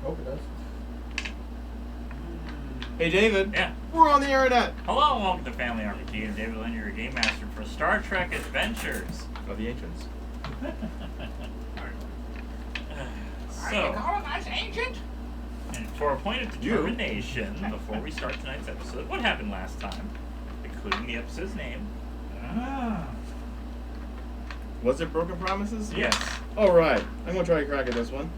Hope it does. Hey, David. Yeah. We're on the internet. Hello and welcome to Family RPG. I'm David Leonard, your game master for Star Trek Adventures. Of the ancients. So, Are you calling us ancient? and for a point of determination, before we start tonight's episode, what happened last time, including the episode's name. Was it Broken Promises? Yes. All right. I'm going to try to crack at this one.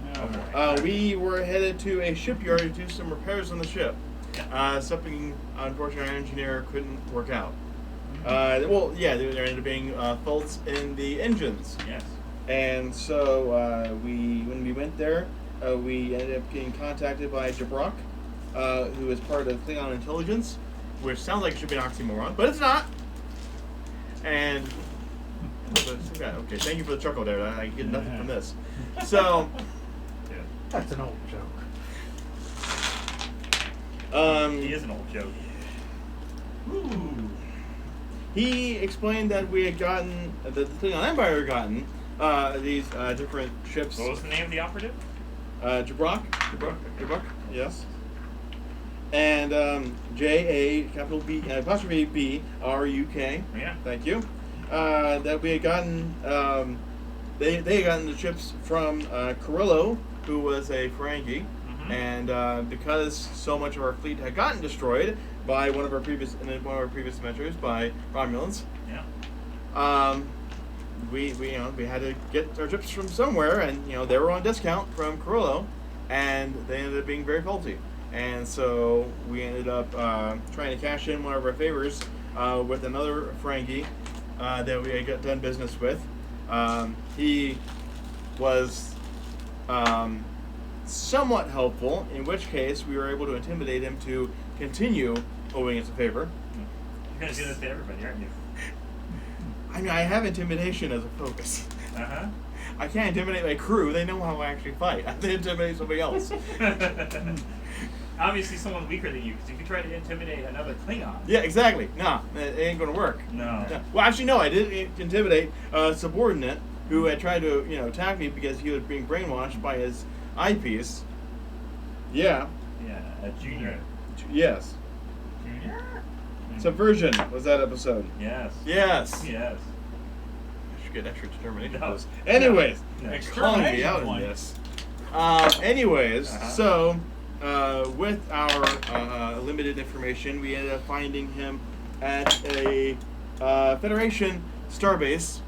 Oh, boy. We were headed to a shipyard to do some repairs on the ship. Yeah. Something, unfortunately, our engineer couldn't work out. There ended up being faults in the engines. Yes. And so when we went there, we ended up getting contacted by Jabrock, who is part of Klingon intelligence, which sounds like it should be an oxymoron, but it's not. And okay, thank you for the chuckle there. I get nothing from this. So That's an old joke. He is an old joke. Ooh. He explained that we had gotten, that the Klingon Empire had gotten these different ships. What was the name of the operative? Jabrock, yes. And J-A, capital B, apostrophe B, R-U-K. Yeah. Thank you. That we had gotten, they had gotten the ships from Carrillo, who was a Ferengi. Mm-hmm. And because so much of our fleet had gotten destroyed by one of our previous adventures by Romulans, we had to get our ships from somewhere, and they were on discount from Carrillo, and they ended up being very faulty. And so we ended up trying to cash in one of our favors with another Ferengi that we had done business with. He was somewhat helpful, in which case we were able to intimidate him to continue owing us a favor. You're going to do this to everybody, aren't you? I mean, I have intimidation as a focus. Uh-huh. I can't intimidate my crew. They know how I actually fight. I have to intimidate somebody else. Obviously someone weaker than you, because if you try to intimidate another Klingon... Yeah, exactly. No, it ain't going to work. No. Well, actually, no. I did intimidate a subordinate who had tried to, attack me because he was being brainwashed by his eyepiece. Yeah. Yeah, a junior. Yes. Junior? Subversion was that episode. Yes. Yes. Yes. I should get extra determination No. for this. Anyways, No. calling me out in this. So with our limited information, we ended up finding him at a Federation starbase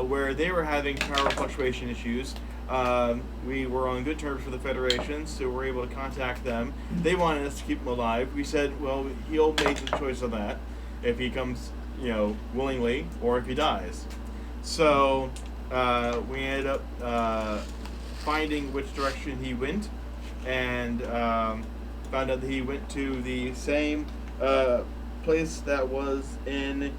where they were having power fluctuation issues. We were on good terms with the Federation, so we were able to contact them. They wanted us to keep him alive. We said, well, he'll make the choice of that if he comes, willingly, or if he dies. So we ended up finding which direction he went, and found out that he went to the same place that was in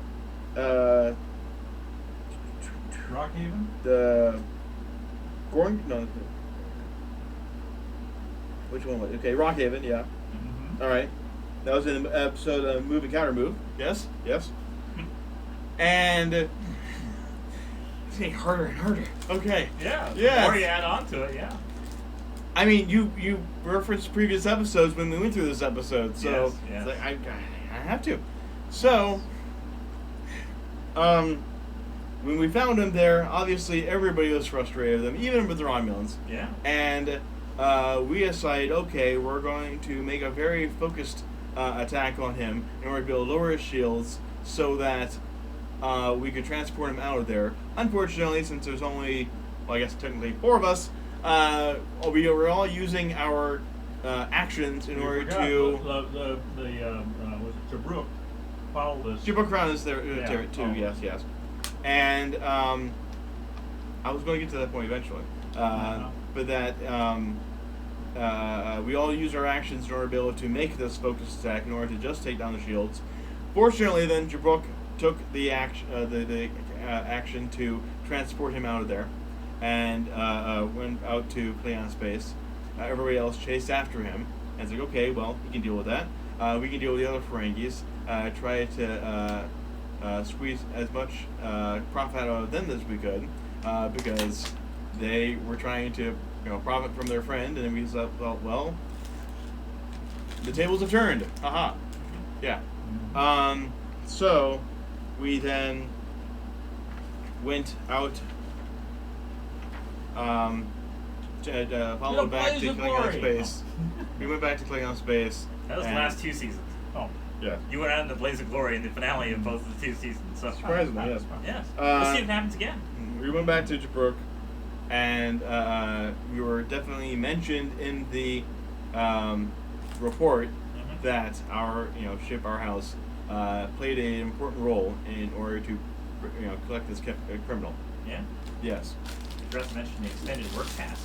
Rockhaven? the Gorn? No. Which one was it? Okay, Rockhaven, yeah. Mm-hmm. All right. That was in the episode Move and Counter Move. Yes, yes. And it's getting harder and harder. Okay. Yeah. Yes. The more you add on to it, yeah. I mean, you referenced previous episodes when we went through this episode, so Yes, it's like, I have to. So, when we found him there, obviously everybody was frustrated with him, even with the Romulans. Yeah. And we decided, okay, we're going to make a very focused attack on him in order to be able to lower his shields so that we could transport him out of there. Unfortunately, since there's only, well, I guess technically 4 of us, we were all using our actions in order to... was it Jabrook? Follow this. Jabrook Crown is there Yeah. too, yes. And I was going to get to that point eventually. But that we all use our actions in order to be able to make this focused attack in order to just take down the shields. Fortunately, then Jabrook took the action to transport him out of there, and went out to Klingon space. Everybody else chased after him, and it's like, okay, well, he can deal with that. We can deal with the other Ferengis. Try to squeeze as much profit out of them as we could, because they were trying to profit from their friend, and we thought, well, the tables have turned. Aha. Yeah. So we then went out. Followed back to Klingon space. We went back to Klingon space. That was the last 2 seasons. Oh. Yeah. You went out in the blaze of glory in the finale of both of the 2 seasons. So. Surprisingly, yes. Yes. Let's see if it happens again. We went back to Jabrook, and we were definitely mentioned in the report that our ship, our house, played an important role in order to collect this criminal. Yeah. Yes. You forgot to mention the extended work task.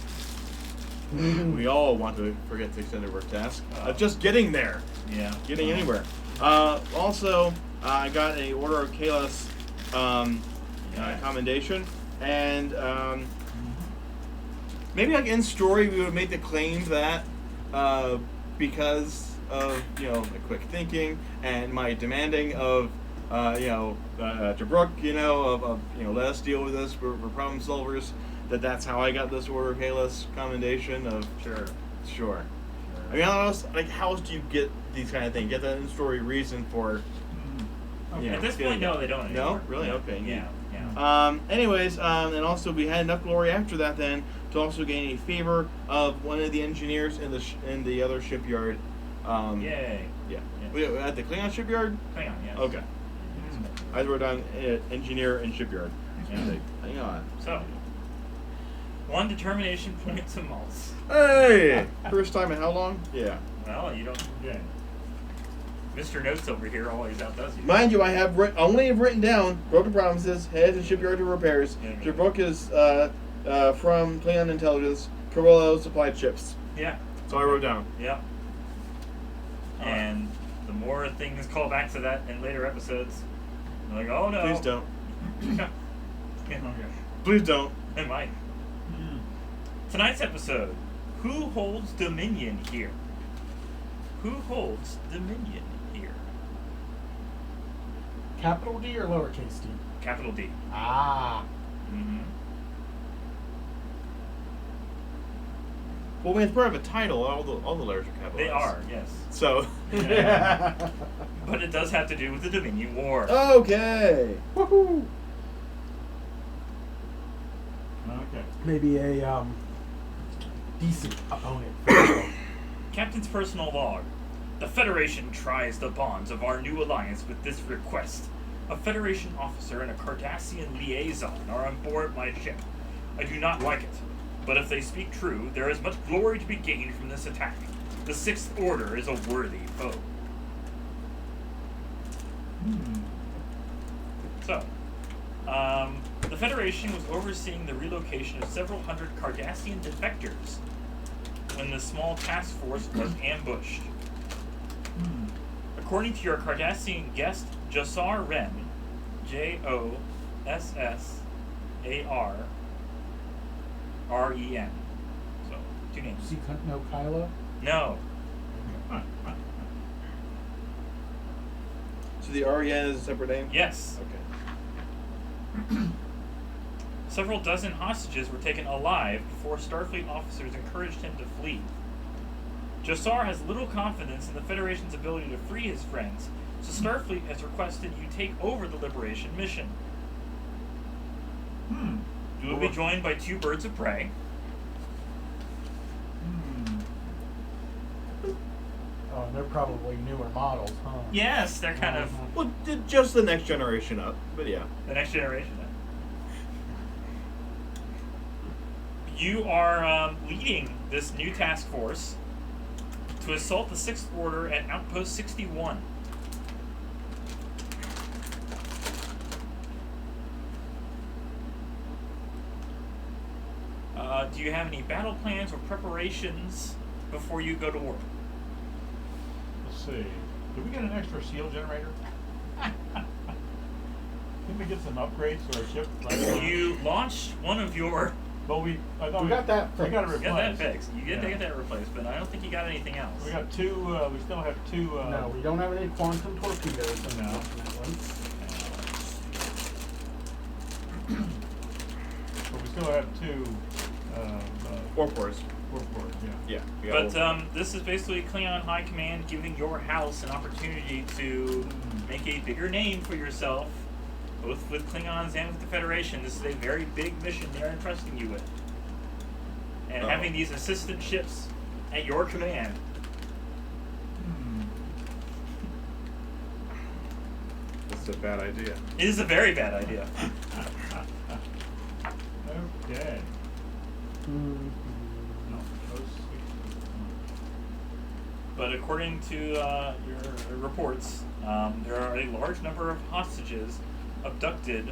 We all want to forget the extended work task. Just getting there. Yeah. Getting anywhere. Also, I got a Order of Kalos commendation, and maybe like in story we would make the claim that because of like quick thinking and my demanding of Jabrook, let us deal with this. We're problem solvers. That's how I got this Order of Kalos commendation of sure. I mean, how else do you get these kind of things? Get that in-story reason for... At this point, no, they don't anymore. No? Really? Okay. Yeah. Anyways, and also we had enough glory after that then to also gain a favor of one of the engineers in the other shipyard. Yay. Yeah. We at the Klingon shipyard? Klingon, yes. Okay. I wrote down engineer and shipyard. Yeah. Hang on. So, 1 determination point to Maltz. Hey! First time in how long? Yeah. Well, you don't... Yeah. Mr. Notes over here always outdoes you. Mind you, I have only written down broken promises, head to shipyard to repairs. Yeah. Jabrook is from Klingon intelligence. Carollo supplied ships. Yeah. So I wrote down. Yeah. And the more things call back to that in later episodes, they're like, oh no. Please don't. Yeah. Please don't. It might. Tonight's episode, who holds dominion here? Who holds dominion here? Capital D or lowercase d? Capital D. Ah. Well, when it's part of a title, all the letters are capitalized. They are, yes. So. But it does have to do with the Dominion War. Okay. Woohoo! Okay. Maybe a decent opponent. Captain's personal log. The Federation tries the bonds of our new alliance with this request. A Federation officer and a Cardassian liaison are on board my ship. I do not like it, but if they speak true, there is much glory to be gained from this attack. The Sixth Order is a worthy foe. So, the Federation was overseeing the relocation of several hundred Cardassian defectors when the small task force was ambushed. According to your Cardassian guest, Jossar Wren, Jossarren. So, 2 names. So you couldn't know Kylo? No. So the REN is a separate name? Yes. Okay. Several dozen hostages were taken alive before Starfleet officers encouraged him to flee. Jossar has little confidence in the Federation's ability to free his friends, so Starfleet has requested you take over the liberation mission. You will be joined by 2 birds of prey. Oh, and they're probably newer models, huh? Yes, they're kind of Well, just the next generation up, but yeah. the next generation. You are leading this new task force to assault the Sixth Order at Outpost 61. Do you have any battle plans or preparations before you go to war? Let's see. Did we get an extra seal generator? Didn't we get some upgrades to our ship? You launched one of your... But I thought We got that We got it fixed. You got that replaced. fixed. You get to get that replaced, but I don't think you got anything else. We got 2. We still have 2. No, we don't have any quantum torpedoes, No. unfortunately. But we still have 2 Warp cores. Warp cores, yeah. Yeah. We got But warp cores. this is basically Klingon High Command giving your house an opportunity to make a bigger name for yourself, both with Klingons and with the Federation. This is a very big mission they're entrusting you with. And having these assistant ships at your command. That's a bad idea. It is a very bad idea. Okay. No, those But according to your reports, there are a large number of hostages abducted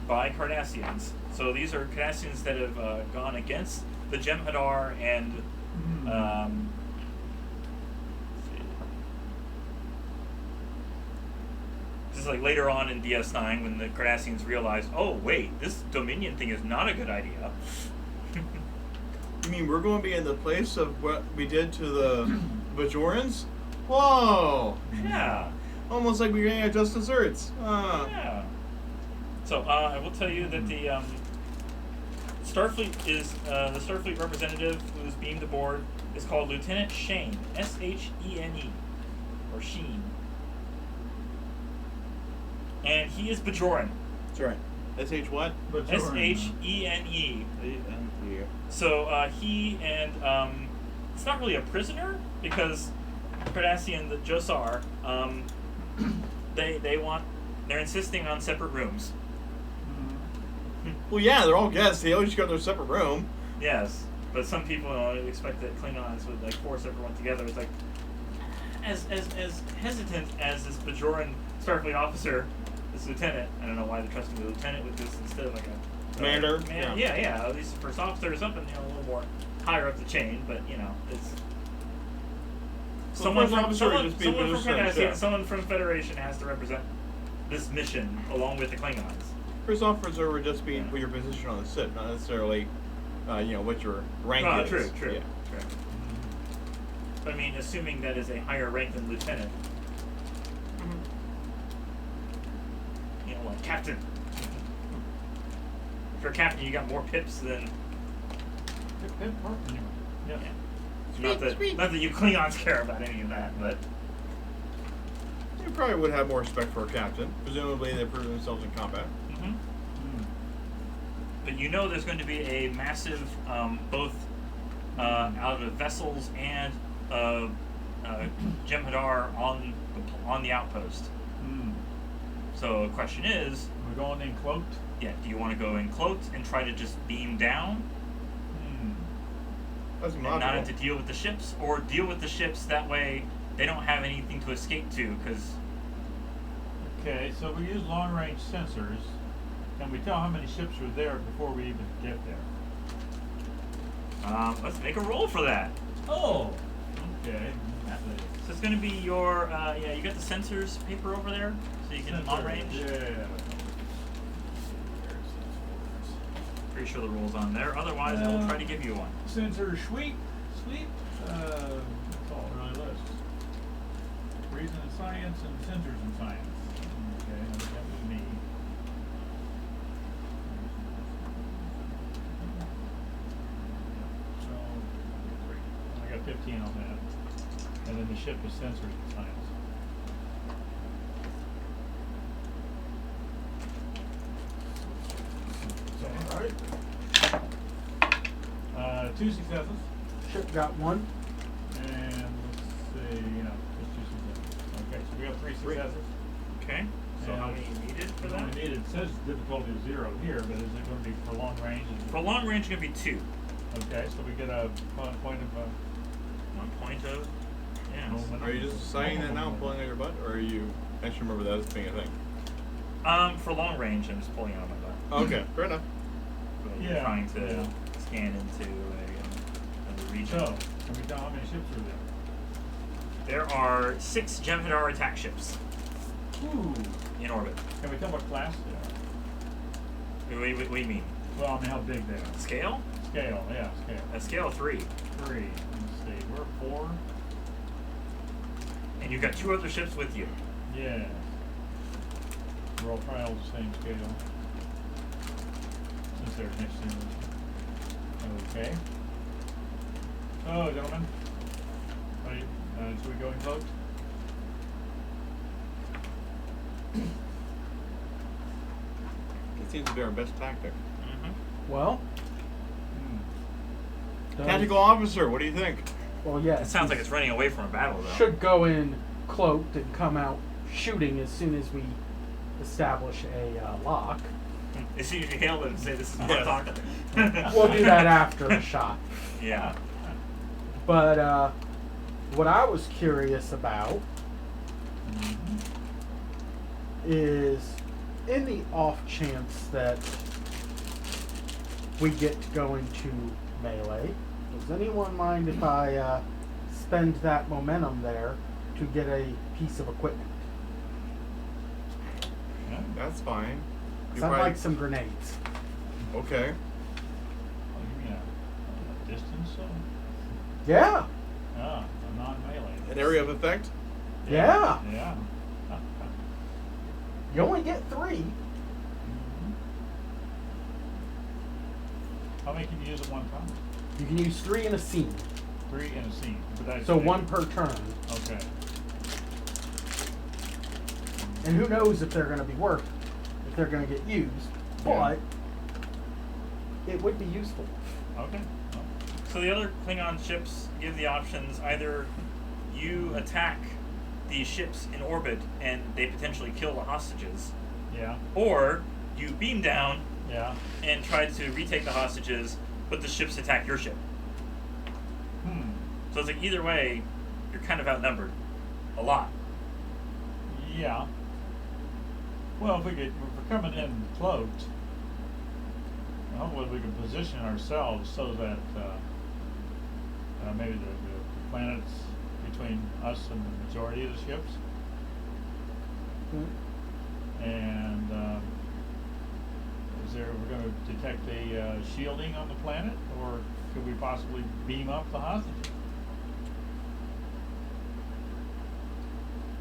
by Cardassians. So these are Cardassians that have gone against the Jem'Hadar and let's see. This is like later on in DS9 when the Cardassians realized, oh wait, this Dominion thing is not a good idea. You mean we're going to be in the place of what we did to the Bajorans? Whoa! Yeah. Almost like we're getting at just desserts. Yeah. So I will tell you that the Starfleet is the Starfleet representative who is beamed aboard is called Lieutenant Shane, S-H-E-N-E, or Sheen, and he is Bajoran. That's right. S-H what? S-H-E-N-E. So he and it's not really a prisoner because Cardassian, the Josar, they're insisting on separate rooms. Well, yeah, they're all guests. They always go to their separate room. Yes, but some people expect that Klingons would like force everyone together. It's like as hesitant as this Bajoran Starfleet officer, this lieutenant. I don't know why they're trusting the lieutenant with this instead of like a Commander. Yeah. At least first officer or something, a little more higher up the chain. But it's someone from Cardassian and someone from Federation has to represent this mission along with the Klingons. First officer would just be your position on the ship, not necessarily, what your rank is. True. Yeah. But I mean, assuming that is a higher rank than lieutenant. Like captain. If you're a captain, you got more pips than. Yeah. Not that you Klingons care about any of that, but. You probably would have more respect for a captain. Presumably, they prove themselves in combat. But there's going to be a massive, both out of vessels and Jem'Hadar on the outpost. So the question is, we're going in cloaked? Yeah, do you want to go in cloaked and try to just beam down? That's and not have to deal with the ships, or deal with the ships that way they don't have anything to escape to, because. Okay, so we use long-range sensors. Can we tell how many ships are there before we even get there? Let's make a roll for that. Oh, okay. So it's going to be your, you got the sensors paper over there, so you can long range. Yeah. Pretty sure the roll's on there. Otherwise, I will try to give you one. Sensor sweep. That's all it really lists. Reason in science and sensors in science. Okay, that was me. So, I got 15 on that. And then the ship is sensors in science. So, alright. 2 successes. Ship got one. And let's see, just 2 successes. Okay, so we have 3 successes. Okay. So how many you needed for that? We needed, it says difficulty is 0 here, but is it going to be for long range? For long range, it's going to be 2. Okay, so we get a point of. 1 point of. Yeah. Are you just saying that now and pulling on your butt, or are you actually remember that as being a thing? For long range, I'm just pulling on my butt. Okay, fair enough. You're trying to scan into another region. So, can we tell how many ships are there? There are 6 Jem'Hadar attack ships. Ooh. In orbit. Can we tell what class they are? What do you mean? Well, I mean how big they are. Scale? Scale, yeah, scale. A scale of 3. 3. Let's see, we're 4. And you've got 2 other ships with you. Yeah. We're all probably all the same scale. Since they're next to. Okay. So, gentlemen, are you, should we go in cloaked? It seems to be our best tactic. Well, does- Tactical officer, what do you think? Well, yes. It sounds like it's running away from a battle, though. Should go in cloaked and come out shooting as soon as we establish a lock. As soon as you hail it and say, this is Yes. talking. We'll do that after the shot. Yeah. But what I was curious about is, in the off chance that we get to go into melee, does anyone mind if I spend that momentum there to get a piece of equipment? Yeah. That's fine. 'Cause I'd like some grenades. Okay. Oh, you mean a distance? Yeah. A non-melee. An area of effect? Yeah. Yeah. You only get 3. How many can you use at one time? You can use 3 in a scene. 3 in a scene. But that's So it. 1 per turn. Okay. And who knows if they're going to be worth, if they're going to get used. But it would be useful. Okay. Well, So the other Klingon ships give the options: either you attack these ships in orbit and they potentially kill the hostages, yeah. or you beam down Yeah. and try to retake the hostages, but the ships attack your ship. So it's like either way, you're kind of outnumbered. A lot. Yeah. Well, if we're coming in cloaked, hopefully we can position ourselves so that maybe the planets between us and the majority of the ships, and we're going to detect a shielding on the planet, or could we possibly beam up the hostages?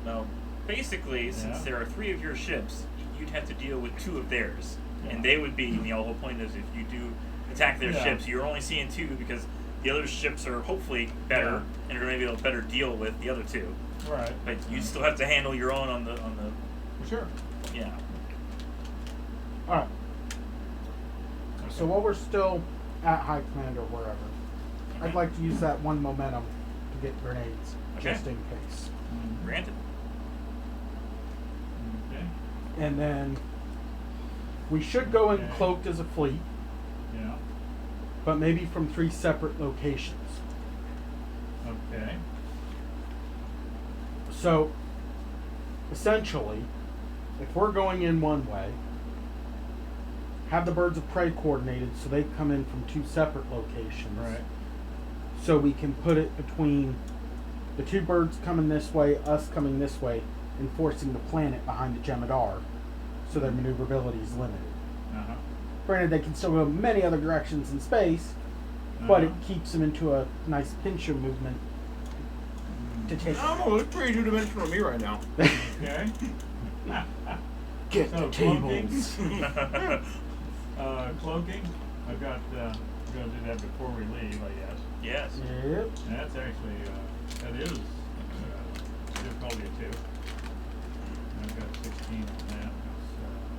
Now, basically, since Yeah. there are 3 of your ships, you'd have to deal with 2 of theirs. Yeah. And they would be, the whole point is if you do attack their Yeah. ships, you're only seeing 2 because the other ships are hopefully better Yeah. and are going to be able to better deal with the other 2. Right. But you still have to handle your own on the Sure. yeah. Alright. So while we're still at High Command or wherever, I'd Okay. like to use that 1 momentum to get grenades, Okay. just in case. Granted. Okay. And then we should go in Okay. cloaked as a fleet, Yeah. but maybe from 3 separate locations. Okay. So, essentially, if we're going in one way, have the birds of prey coordinated so they come in from 2 separate locations. Right. So we can put it between the 2 birds coming this way, us coming this way, and forcing the planet behind the Jem'Hadar, so their maneuverability is limited. Uh-huh. Granted, they can still go many other directions in space, but it Uh-huh. keeps them into a nice pincher movement to take. I don't know, it's pretty two-dimensional to me right now. Okay. Get So, the tables. Cloaking. I've got. We're gonna do that before we leave, I guess. Yes. Yep. And that's actually that is difficulty of 2. I've got 16 on that.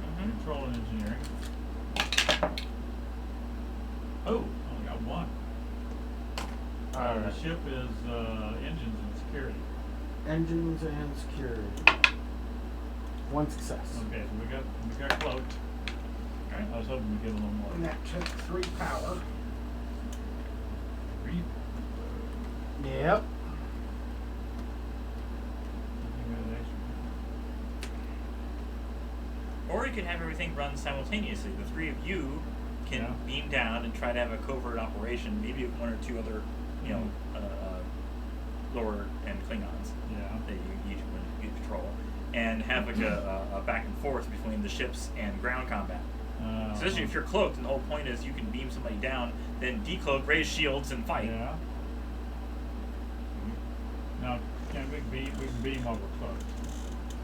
It's control and engineering. Oh, only got 1. The Alright. ship is engines and security. Engines and security. 1 success. Okay, so we got cloaked. Okay. I was hoping to get a little more. And that took 3 power. 3. Yep. Or you can have everything run simultaneously. The 3 of you can Yeah. beam down and try to have a covert operation, maybe with 1 or 2 other, lower end Klingons Yeah. that you patrol, and have like a back and forth between the ships and ground combat. Especially if you're cloaked, and the whole point is you can beam somebody down, then decloak, raise shields, and fight. Yeah. Now, we can beam over cloaked,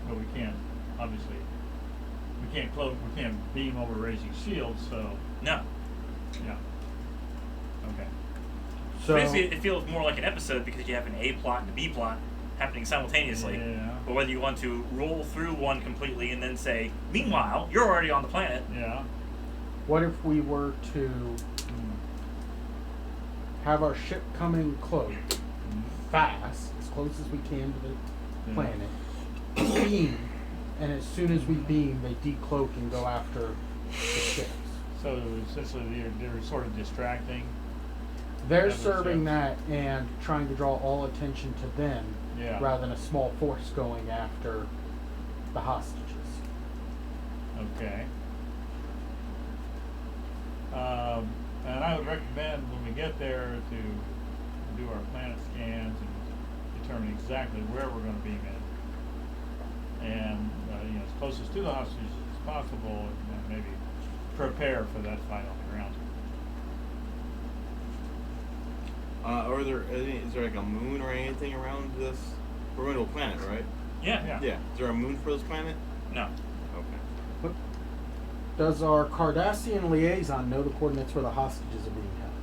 but we can't, obviously, we can't beam over raising shields, so, No. yeah. Okay. So Basically, it feels more like an episode because you have an A plot and a B plot happening simultaneously. Yeah. But whether you want to roll through one completely and then say, meanwhile, you're already on the planet. Yeah. what if we were to have our ship come in close, fast, as close as we can to the Yeah. planet, beam, and as soon as we beam, they decloak and go after the ships. So essentially, they're sort of distracting. They're That makes serving sense. that and trying to draw all attention to them Yeah. rather than a small force going after the hostages. Okay. And I would recommend when we get there to do our planet scans and determine exactly where we're going to beam in, and as closest to the hostages as possible, and maybe prepare for that fight on the ground. Is there like a moon or anything around this? We're going to a planet, right? Yeah. Yeah. Yeah. Is there a moon for this planet? No. Okay. Does our Cardassian liaison know the coordinates where the hostages are being held?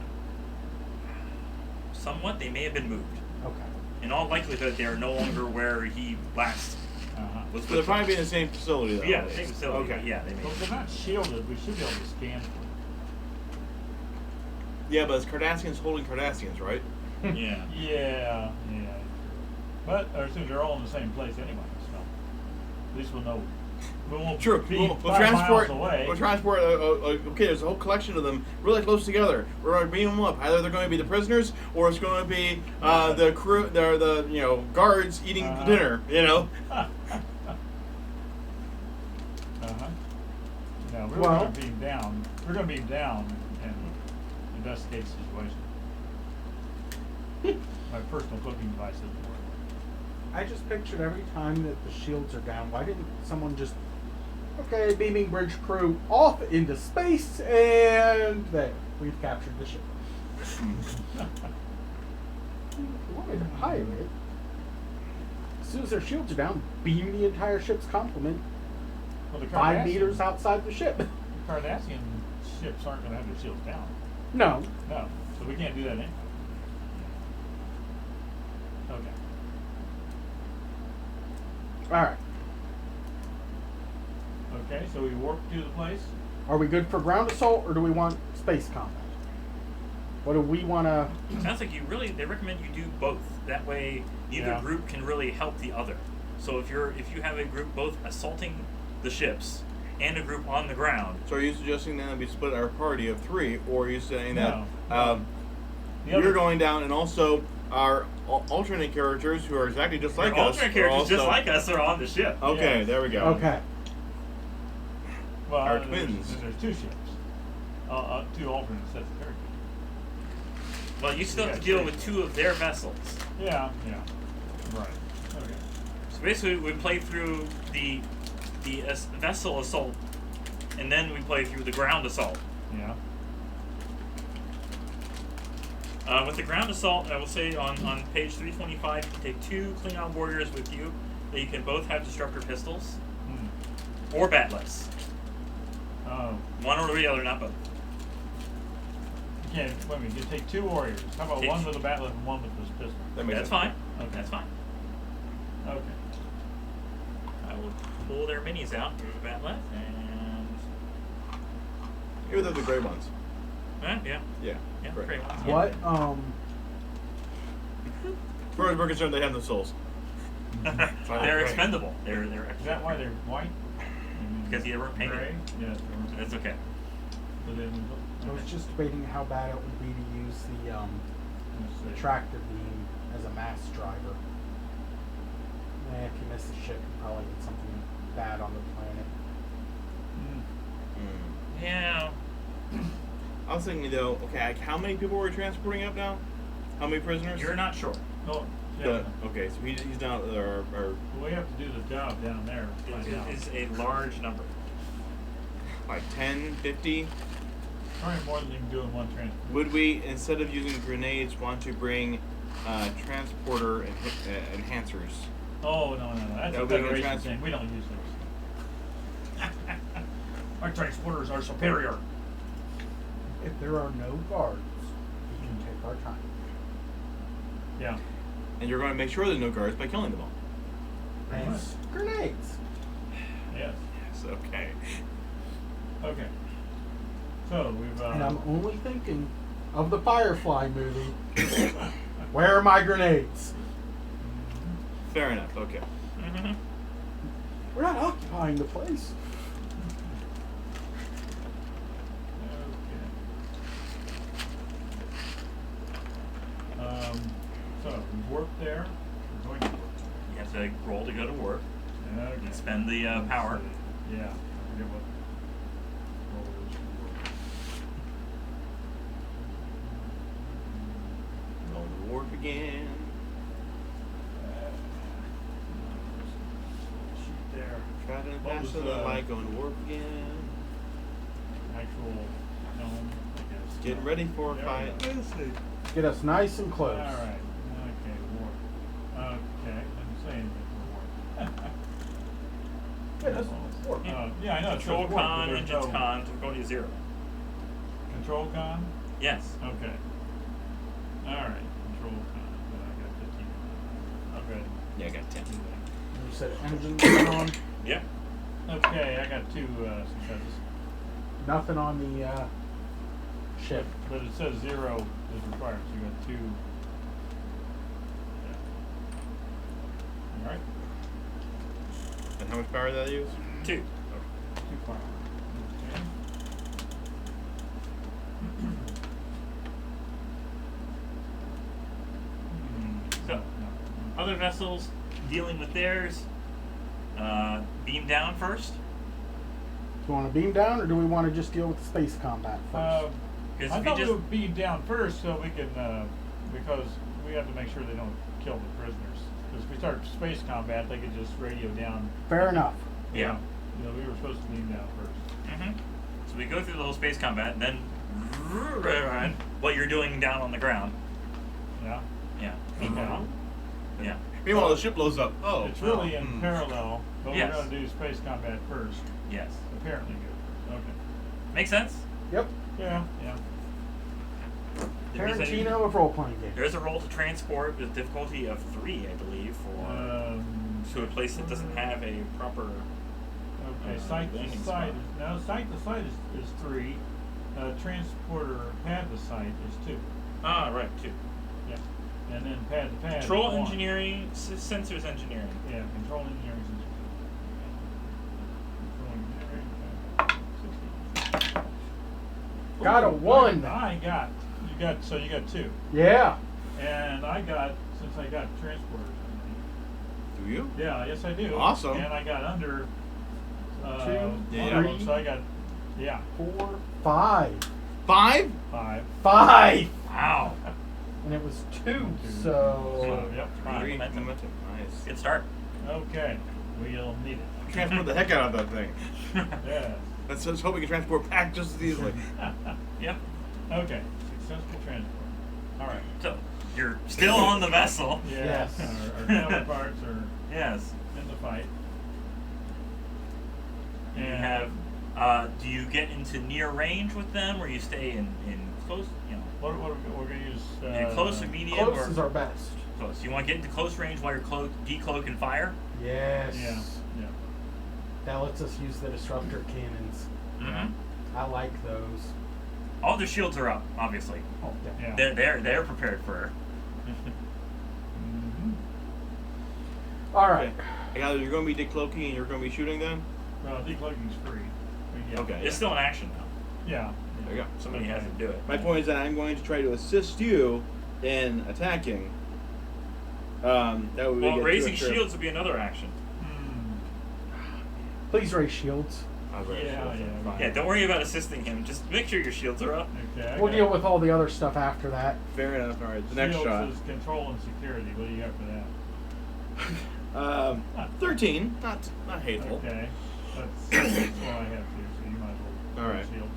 Somewhat, they may have been moved. Okay. In all likelihood, they are no longer where he last Uh-huh. was. So they'll with probably us. be in the same facility, though. Yeah, at same least. facility. Okay. But yeah, they may. Well, if they're not shielded, we should be able to scan for Yeah, but it's Cardassians holding Cardassians, right? Yeah. them. Yeah. But I assume they're all in the same place anyway, so at least we'll know. We won't True. be We'll 5 transport. miles away. We'll transport. Okay, there's a whole collection of them really close together. We're going to beam them up. Either they're going to be the prisoners, or it's going to be the crew, the guards eating Uh-huh. dinner. Uh-huh. No, we're Well- going to beam down. We're going to beam down and investigate the situation. My personal cooking device doesn't work. I just pictured every time that the shields are down, why didn't someone just, okay, beaming bridge crew off into space, and there, we've captured the ship. Why did I hire it? As soon as their shields are down, beam the entire ship's complement Well, the 5 Cardassian- meters outside the ship. The Cardassian ships aren't going to have their shields down. No. No, so we can't do that anyway. Okay. Alright. Okay, so we warp to the place. Are we good for ground assault, or do we want space combat? What do we want to... Sounds like they recommend you do both. That way, neither Yeah. group can really help the other. So if you have a group both assaulting the ships and a group on the ground, So are you suggesting then that we split our party of 3, or are you saying that No. The we're other- going down and also our alternate characters who are exactly just like your us alternate are characters just also- like us are on the ship. Okay, Yeah. there we go. Okay. Well, Our there's- twins. There's 2 ships. 2 alternate sets of characters. Well, you still have to Yeah, deal three. with 2 of their vessels. Yeah. Right. Okay. So basically, we play through the vessel assault, and then we play through the ground assault. Yeah. With the ground assault, I will say on page 325, you can take 2 Klingon warriors with you. That you can both have disruptor pistols or batlets. Oh. One or the other, not both. You can't. Wait a minute. You take 2 warriors. How about Take- one with a batlet and one with this pistol? That makes That's sense. fine. Okay. That's fine. Okay. I will pull their minis out. Here's a batlet, and Here they're the gray ones. yeah, Yeah. great Great. ones. What, As far as we're concerned, they have no souls. They're expendable. They're Is that extra. why they're white? Because they weren't painted. Gray? Yes. That's okay. I was just debating how bad it would be to use the tractor beam as a mass driver. If you miss the ship, you probably get something bad on the planet. Yeah. I was thinking though, okay, like, how many people were we transporting up now? How many prisoners? You're not sure. Oh, yeah. Okay, so he's down at our We have to do the job down there. It is a large number. like 10, 50. Probably more than you can do in one transport. Would we, instead of using grenades, want to bring transporter enhancers? Oh, no. That's Yeah, a we can Federation trans- thing. We don't use those. Our transporters are superior. If there are no guards, we can take our time. Yeah. And you're going to make sure there's no guards by killing them all. Pretty And much. grenades. Yes. Yes, okay. Okay. So we've. And I'm only thinking of the Firefly movie. Where are my grenades? Fair enough, okay. Mm-hmm. We're not occupying the place. So we've worked there. We're going to work You have to roll to go to work. there. Okay. And spend the power. Yeah. I forget what roll it is for work. Going to warp again. Sheet there. Traveling What was faster than light, going to warp again. Actual gnome, I guess. Getting ready for a There fight. we go. Let's see. Get us nice and All close. right. Okay, warp. Okay, didn't say anything for warp. Yeah, that's warp. Yeah, I know. it says Control warp, but con, there's engines no- con, we're going to 0. Control con? Yes. Okay. All right. Control con. But I got 15. Okay. Yeah, I got 10. You said engines on. Yep. Okay, I got 2 successes. Nothing on the ship. But it says 0 is required, so you got 2. Yeah. All right. And how much power did I use? 2. 2 power. Okay. So, No. Other vessels dealing with theirs. Beam down first. Do you want to beam down, or do we want to just deal with the space combat first? Because I if thought you we just would be down first so we can, because we have to make sure they don't kill the prisoners. Because if we start space combat, they could just radio down. Fair enough. Yeah. You know, we were supposed to beam down first. Mm-hmm. So we go through the whole space combat, and then what you're doing down on the ground. Yeah. Yeah. Okay. Yeah. Meanwhile, the ship blows up. Oh. It's really in Hmm. parallel, but Yes. we're going to do space combat first. Yes. Apparently go first. Okay. Makes sense. Yep. Yeah. Yeah. There is a- Tarantino of role-playing game. There is a roll to transport with difficulty of 3, I believe, for to a place that doesn't have a proper. Okay, site to landing site. spot. No, site to site is 3. Transporter pad to site is 2. Ah, right, 2. Yeah. And then pad to pad. Control is 1. engineering, sensors engineering. Yeah, control engineering is control engineering. 16. Got a 1. You got 2. Yeah. And I got, since I got transporters. Do you? Yeah, yes I do. Awesome. And I got under 2, Yeah. 3, so I got, yeah, 4, 5. 5? 5. 5! Wow. And it was 2, So, so... yep, 3 5. momentum. Nice. Good start. Okay, we'll need it. Transport the heck out of that thing. Yes. Let's just hope we can transport back just as easily. Yep. Okay, successful transport. All right. So you're still on the vessel. Yes. Yes. Our counterparts are Yes. in the fight. You have. Do you get into near range with them, or you stay in close? You know, What we're going to use? either close or medium, Close or is our best. close. You want to get into close range while you're decloak and fire. Yes. Yeah. Yeah. That lets us use the disruptor cannons. Mm-hmm. I like those. All their shields are up, obviously. Oh, yeah. Yeah. They're prepared for. Mm-hmm. All right. Okay. Either you're going to be decloaking and you're going to be shooting them. Well, decloaking's free. Yeah. Okay. It's still in action now. Yeah. There you go. Somebody Okay. has to do it. My point is that I'm going to try to assist you in attacking. That would Well, get raising to a trip. shields would be another action. Please raise shields. I'll raise Yeah, shields, yeah, fine. Yeah, don't worry about assisting him. Just make sure your shields are up. Okay. I We'll got deal with all the other stuff after that. Fair enough. All right. The next Shields shot. is control and security. What do you got for that? 13. Not hateful. Okay. That's what I have too, so you might as well. All right. Shield.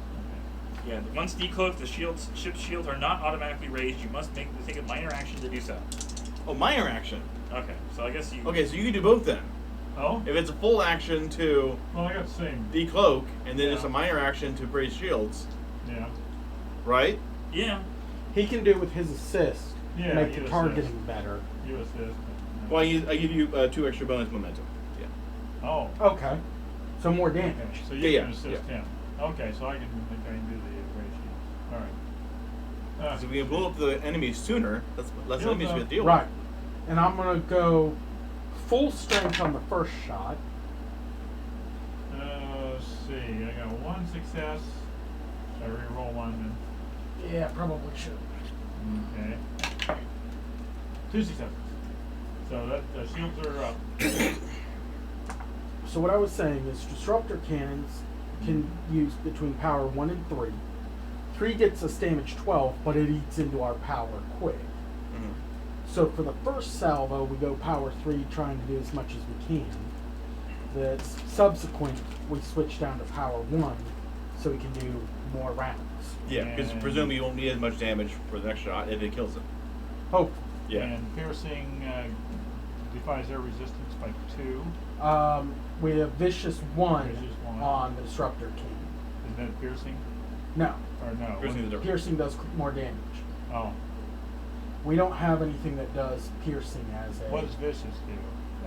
Yeah, once decloaked, the ship's shields are not automatically raised. You must take a minor action to do so. Oh, minor action. Okay, so I guess you. Okay, so you can do both then. Oh? If it's a full action to Well, I got the same. decloak, and then it's Yeah. a minor action to raise shields, Yeah. right? Yeah. He can do with his assist. Yeah, make you the assist. targeting better. You assist. Well, I give you 2 extra bonus momentum. Yeah. Oh. Okay. So more damage. Okay, so you Yeah, can assist yeah. him. Okay, so I can do the ratios. All right. So we can blow up the enemies sooner. That's less Build enemies we up. have to deal Right. with. And I'm gonna go full strength on the first shot. Let's see. I got 1 success. I re-roll 1 Yeah, probably should. then. Okay. 2 successes. So that the shields are up. So what I was saying is disruptor cannons can use between power 1 and 3. 3 gets us damage 12, but it eats into our power quick. Mhm. So for the first salvo, we go power 3, trying to do as much as we can. The subsequent, we switch down to power 1, so we can do more rounds. Yeah, because And- presumably you won't need as much damage for the next shot if it kills him. Oh, Yeah. And piercing defies their resistance by 2. we have vicious 1 Vicious 1. on the disruptor cannon. Is that piercing? No, Or no? Piercing the difference. piercing does more damage. Oh. We don't have anything that does piercing as a. What does vicious do?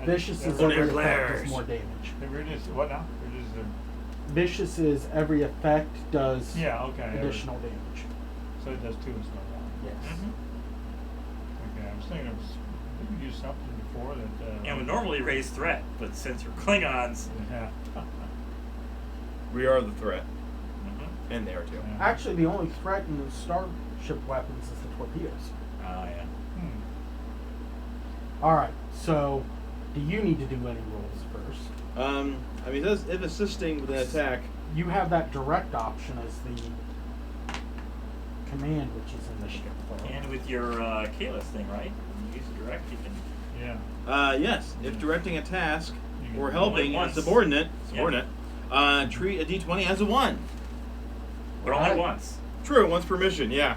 Vicious is that every Only effect glares. does more damage. They reduce what now? Reduce the. Vicious is every effect does Yeah. Okay. additional damage. So it does 2 instead of 1. Yes. Okay. I was thinking it was. Didn't we use something before that? And would normally raise threat, but since you're Klingons, Yeah. We are the threat. mm-hmm. And they are too. Yeah. Actually, the only threat in the starship weapons is the torpedoes. Yeah. Hmm. Alright, so do you need to do any rolls first? I mean, it says if assisting with an attack, You have that direct option as the command, which is in the ship. though. And with your Kalis thing, right? When you use direct, you can. Yeah. yes, if directing a task You can or do helping only a once. subordinate, Yeah. treat a d20 as a 1. But only Right. once. True, once per mission, yeah.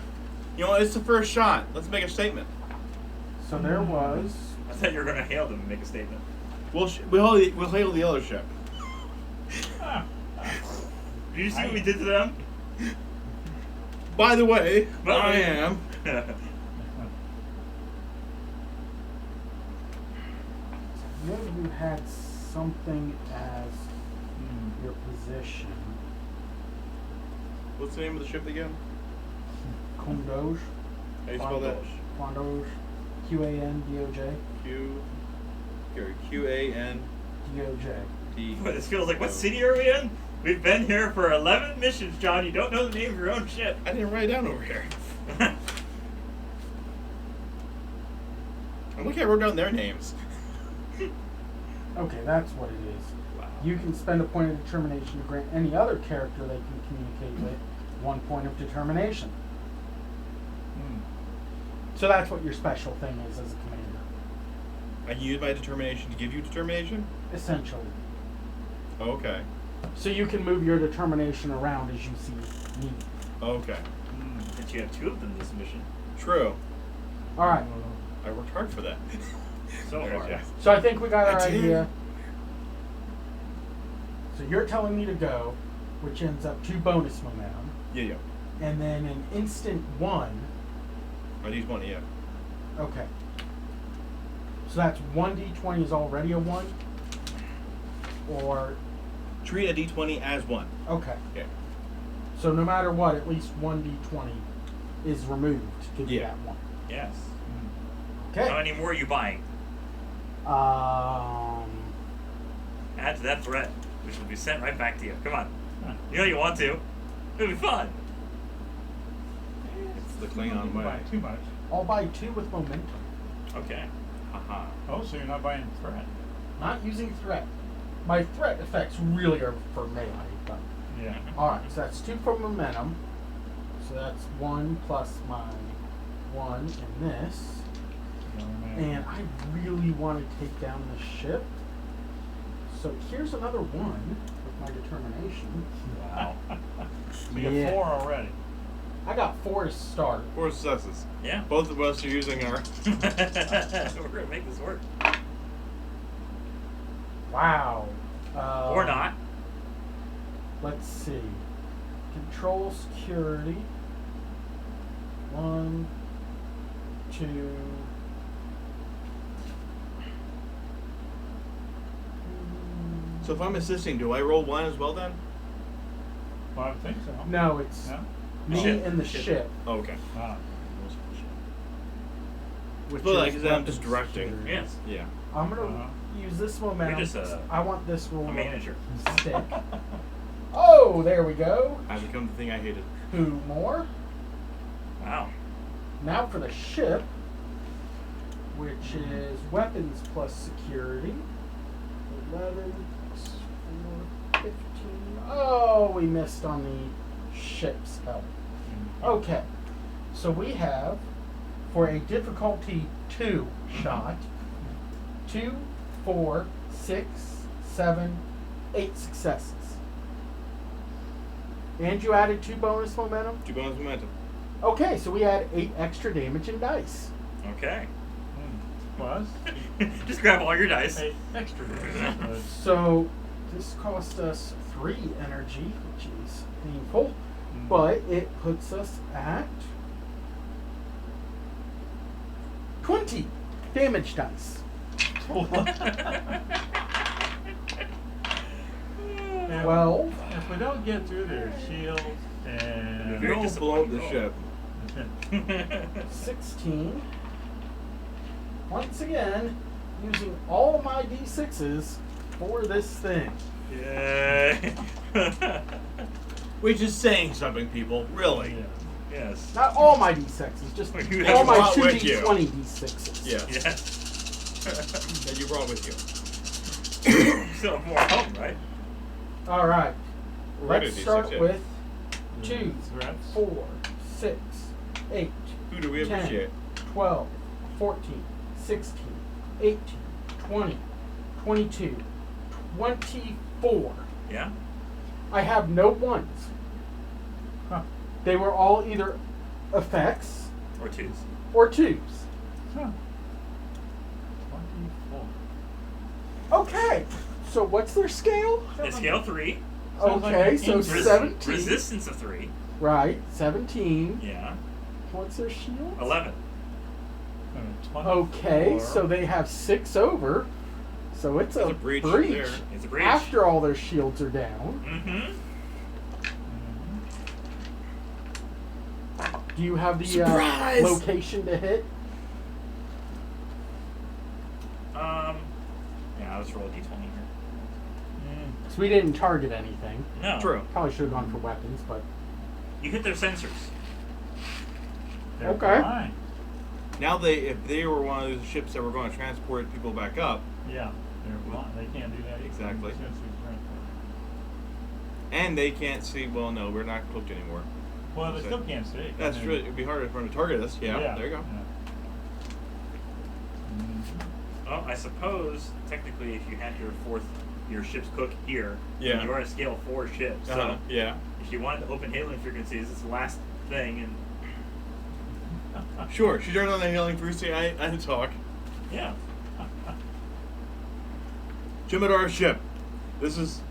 You know, it's the first shot. Let's make a statement. So there was. I thought you were going to hail them and make a statement. We'll hail the other ship. Did you see what we did to them? By the way, By the I way. am. I know you had something as your position. What's the name of the ship again? Kondoge. How do you spell that? Kondoge. QANDOJ. QANDJ. DOJ. Boy, this feels like, what city are we in? We've been here for 11 missions, John. You don't know the name of your own ship. I didn't write it down over here. I'm looking, I wrote down their names. Okay, that's what it is. Wow. You can spend a point of determination to grant any other character they can communicate with 1 point of determination. Hmm. So that's what your special thing is as a commander. I use my determination to give you determination? Essentially. Okay. So you can move your determination around as you see need. Okay. But you have 2 of them this mission. True. Alright. I worked hard for that. So There's hard. that. So I think we got our I did. idea. So you're telling me to go, which ends up 2 bonus momentum, Yeah. and then an instant 1. I need 20, yeah. Okay. So that's 1d20 is already a 1? Or, Treat a d20 as 1. okay. Yeah. So no matter what, at least 1d20 is removed to do Yeah. that 1. Yes. Okay. How many more are you buying? Add to that threat, which will be sent right back to you. Come on. You know you want to. It'll be fun. It's the Klingon way. Buy too much. I'll buy 2 with momentum. Okay. Haha. Oh, so you're not buying threat. Not using threat. My threat effects really are for melee, but Yeah. alright, so that's 2 for momentum. So that's 1 plus my 1 in this. And I really want to take down the ship. So here's another 1 with my determination. Wow. So you Yeah. have 4 already. I got 4 to start. 4 successes. Yeah. Both of us are using our... We're going to make this work. Wow. Or not. Let's see. Control security. 1, to. So if I'm assisting, do I roll 1 as well then? Well, I would think so. No, it's No? me Ship. and the Ship. ship. Oh, okay. Ah. Which Well, like, is 'cause I'm just weapons directing. series. Yes. Yeah. I'm gonna Uh-huh. use this momentum. You're just I want this roll A manager. stick. Oh, there we go. I become the thing I hated. 2 more. Wow. Now for the ship, which is weapons plus security. 11 plus 4, 15. Oh, we missed on the ship spell. Okay, so we have, for a difficulty 2 shot, 2, 4, 6, 7, 8 successes. And you added 2 bonus momentum? 2 bonus momentum. Okay, so we add 8 extra damage in dice. Okay. Plus Just grab all your dice. 8 extra days. So this cost us 3 energy, which is painful, but it puts us at 20 damage dice. Yeah. 12, If we don't get through their shields and Very Don't blow up the disappointing ship. 16. Once again, using all my d6s for this thing. Yay. Which is saying something, people. Really. Yeah. Yes. Not all my d6s, just You all have my brought with you. 2d20 d6s. Yeah. Yes. That you brought with you. Still have more at home, right? All right. We're ready Let's to start succeed. with 2, Threats. 4, 6, 8, Who do we 10, appreciate? 12, 14, 16, 18, 20, 22, 24. Yeah. I have no ones. Huh. They were all either effects Or 2s. or 2s. Huh. 24. Okay, so what's their scale? They scale 3. Sounds like Okay, an so inverse. 17. Resistance of 3. Right, 17. Yeah. What's their shield? 11. 24. Okay, so they have 6 over. So it's There's a a breach breach there. It's a breach. after all their shields are down. Mm-hmm. Do you have the Surprise! location to hit? Yeah, let's roll a d20 here. So we didn't target anything. No. True. Probably should have gone for weapons, but You hit their sensors. They're Okay. fine. Now if they were one of those ships that were going to transport people back up, Yeah, they're fine. They can't do that. Exactly. Since we transport. and they can't see, well, no, we're not cloaked anymore. Well, they So- still can't see. That's I mean, true. It'd be harder for them to target us. Yeah, there you go. Yeah. Well, I suppose technically, if you had your ship's cook here, Yeah. you are a scale 4 ship. So Uh-huh. Yeah. if you wanted to open hailing frequencies, it's the last thing, and Sure. She turned on the hailing frequency. I talk. yeah. Jem'Hadar ship. This is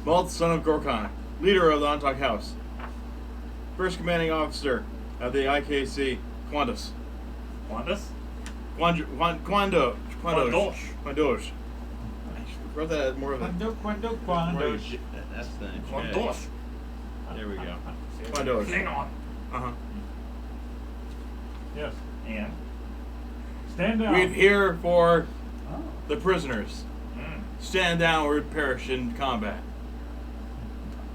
Malt, son of Gorkon, leader of the Antok House. First commanding officer of the IKC, Quandos. Wandas? Quandosh. Quandosh. Quandosh. I wrote that as more of a... Quando. That's the name. Quandosh. There we go. Quandosh. Hang on. Uh-huh. Yes. And Stand down. We're here for Oh. the prisoners. Stand down or perish in combat.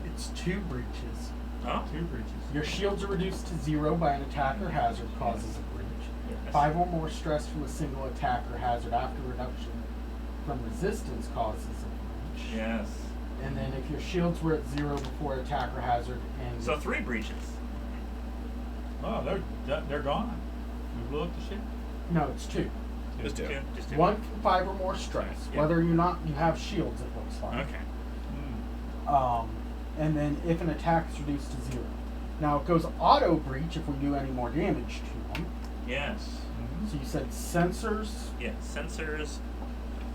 it's 2 breaches. oh, 2 breaches. Your shields are reduced to 0 by an attack or hazard causes a breach. Yes. 5 or more stress from a single attack or hazard after reduction from resistance causes a breach. yes. And then if your shields were at 0 before attack or hazard and So 3 breaches. Oh, they're gone. We blew up the ship. no, it's 2. Just do. Just 2. 1 from 5 or more stress. Yeah. Whether you have shields, it looks like. Okay. And then if an attack is reduced to 0. Now it goes auto breach if we do any more damage to them. Yes. So you said sensors. Yeah. Sensors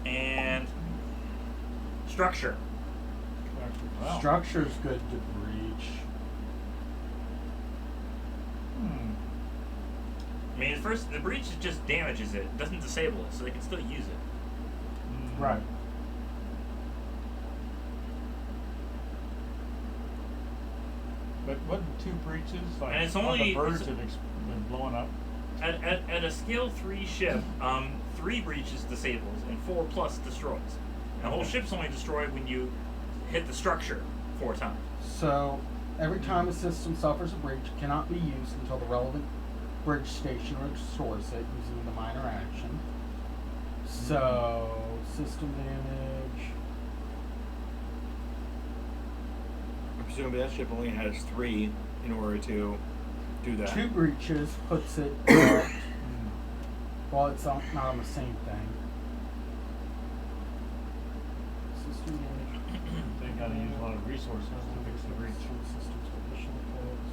and structure. Wow. Structure's good to breach. I mean, at first, the breach just damages it, doesn't disable it, so they can still use it. Right. But wasn't 2 breaches like And it's on only- the verge it's- of been blowing up? At a scale 3 ship, 3 breaches disables and 4 plus destroys. And the whole ship's only destroyed when you hit the structure 4 times. So, every time a system suffers a breach, it cannot be used until the relevant bridge station restores it using the minor action. So, system damage. Presumably that ship only has 3 in order to do that. 2 breaches puts it at, well, it's not on the same thing. System damage. They gotta use a lot of resources to fix the breach. Systems condition codes.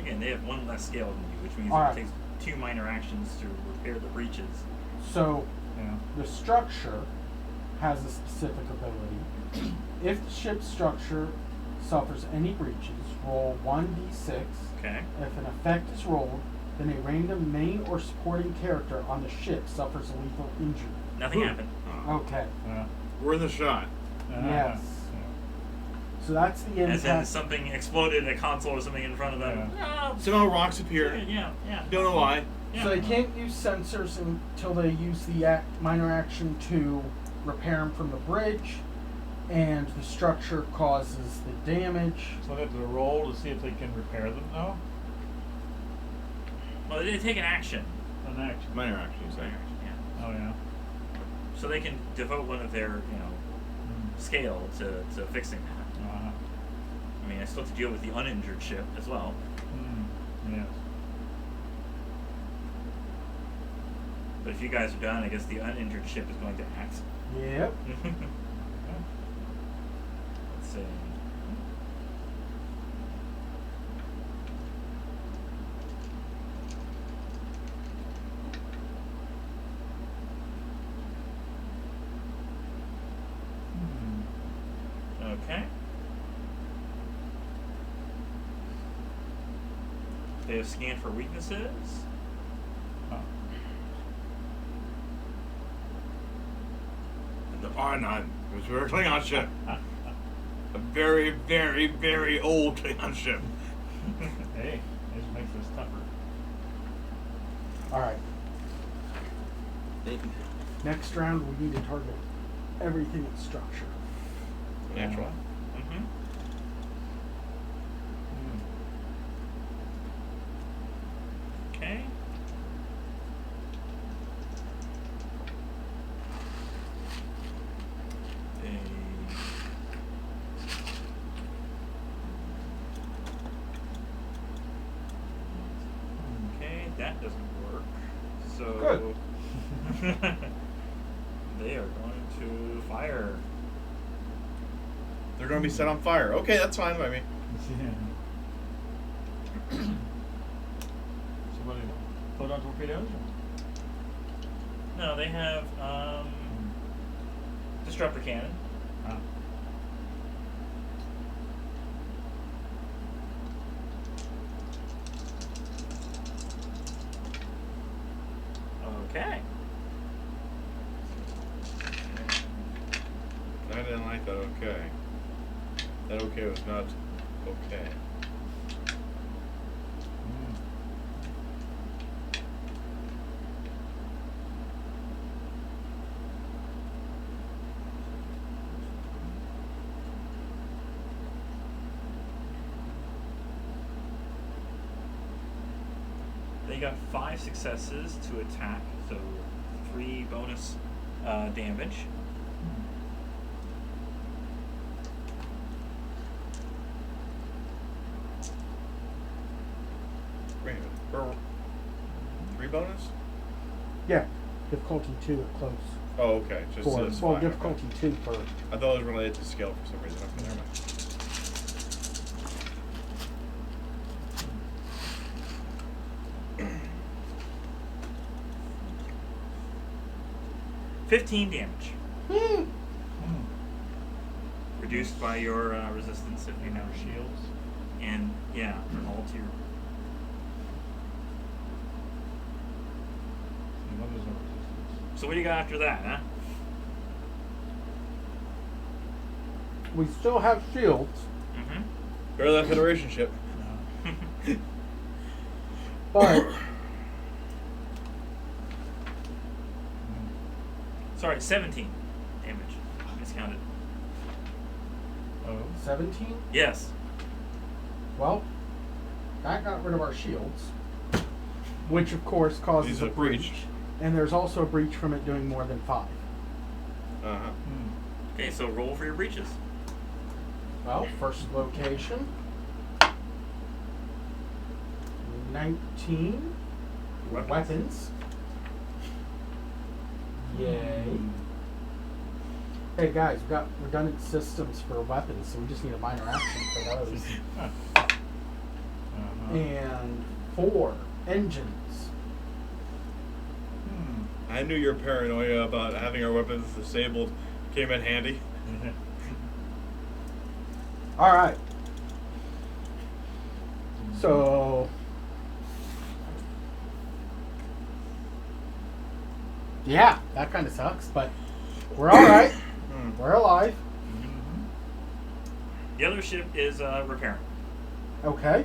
Again, they have 1 less scale than you, which means Alright. it takes 2 minor actions to repair the breaches. So, Yeah. the structure has a specific ability. If the ship's structure suffers any breaches, roll 1d6. Okay. If an effect is rolled, then a random main or supporting character on the ship suffers a lethal injury. Nothing Ooh. happened. Okay. Yeah. Worth a shot. Yes. So that's the As in impact. something exploded in a console or something in front of them. Somehow rocks appear. Yeah. Don't know why. Yeah. So they can't use sensors until they use the minor action to repair them from the bridge, and the structure causes the damage. So they have to roll to see if they can repair them now? Well, they take an action. An action. Minor action, you say. Yeah. Oh, yeah. So they can devote one of their, scale to fixing that. Uh-huh. I mean, I still have to deal with the uninjured ship as well. Yes. But if you guys are done, I guess the uninjured ship is going to act. Yep. Let's see. Okay. They have scanned for weaknesses. Oh. The Arnon was a very Klingon ship. A very, very, very old Klingon ship. Hey, this makes this tougher. Alright. Next round, we need to target everything in structure. Natural. Mm-hmm. Okay. Okay, that doesn't work. So they are going to fire. They're going to be set on fire. Okay, that's fine by me. Somebody put on torpedoes? No, they have disruptor cannon. Ah. Okay. I didn't like that okay. That okay was not okay. They got 5 successes to attack, so 3 bonus damage. Wait a minute. 3 bonus? Yeah. Difficulty 2 at close. Oh, okay. Just For, this well, fine, difficulty okay. 2 for. I thought it was related to skill for some reason. Okay, never mind. $15 damage. reduced by your resistance if you know. Shields. And yeah, all to your. And what is our resistance? So what do you got after that, huh? We still have shields, Mm-hmm. Or that Federation ship. No. but Sorry, 17 damage. Miscounted. Oh. 17. Yes. Well, that got rid of our shields, which of course causes These a are breach. breach. And there's also a breach from it doing more than 5. Uh-huh. Hmm. Okay, so roll for your breaches. Well, first location. 19. Weapons. Yay. Hey guys, we've got redundant systems for weapons, so we just need a minor action for those. Uh-huh. And 4 engines. Hmm. I knew your paranoia about having our weapons disabled came in handy. All right. So, yeah, that kind of sucks, but we're all right. We're alive. Mhm. The other ship is repairing. Okay.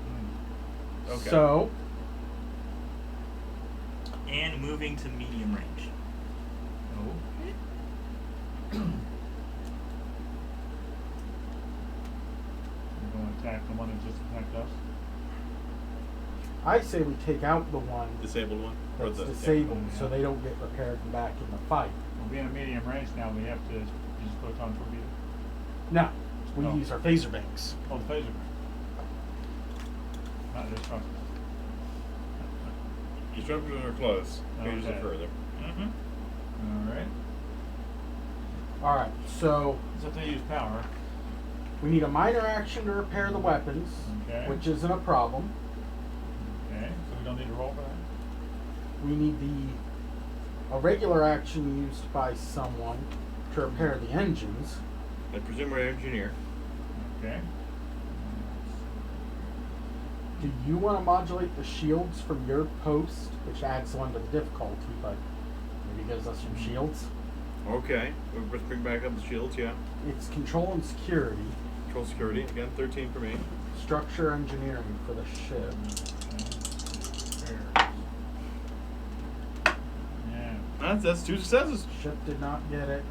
Hmm. Okay. So, And moving to medium range. Oh. We're going to attack the one that just attacked us. I say we take out the one Disabled one? Or that's the disabled, yeah. so they don't get repaired and back in the fight. We'll be in a medium range now. We have to use photon torpedo. No, we Oh. use our phaser banks. Oh, the phaser. Not destructive. Disruptors are close. Pages Okay. are further. Mm-hmm. All right. All right, so So if they use power. we need a minor action to repair the weapons, Okay. which isn't a problem. Okay. So we don't need to roll for that. We need a regular action used by someone to repair the engines. I presume we're an engineer. Okay. Do you want to modulate the shields from your post, which adds 1 to the difficulty, but maybe gives us some shields? Okay. Let's bring back up the shields, yeah. It's control and security, Control security. Again, 13 for me. structure engineering for the ship. Yeah. That's 2 successes. Ship did not get it.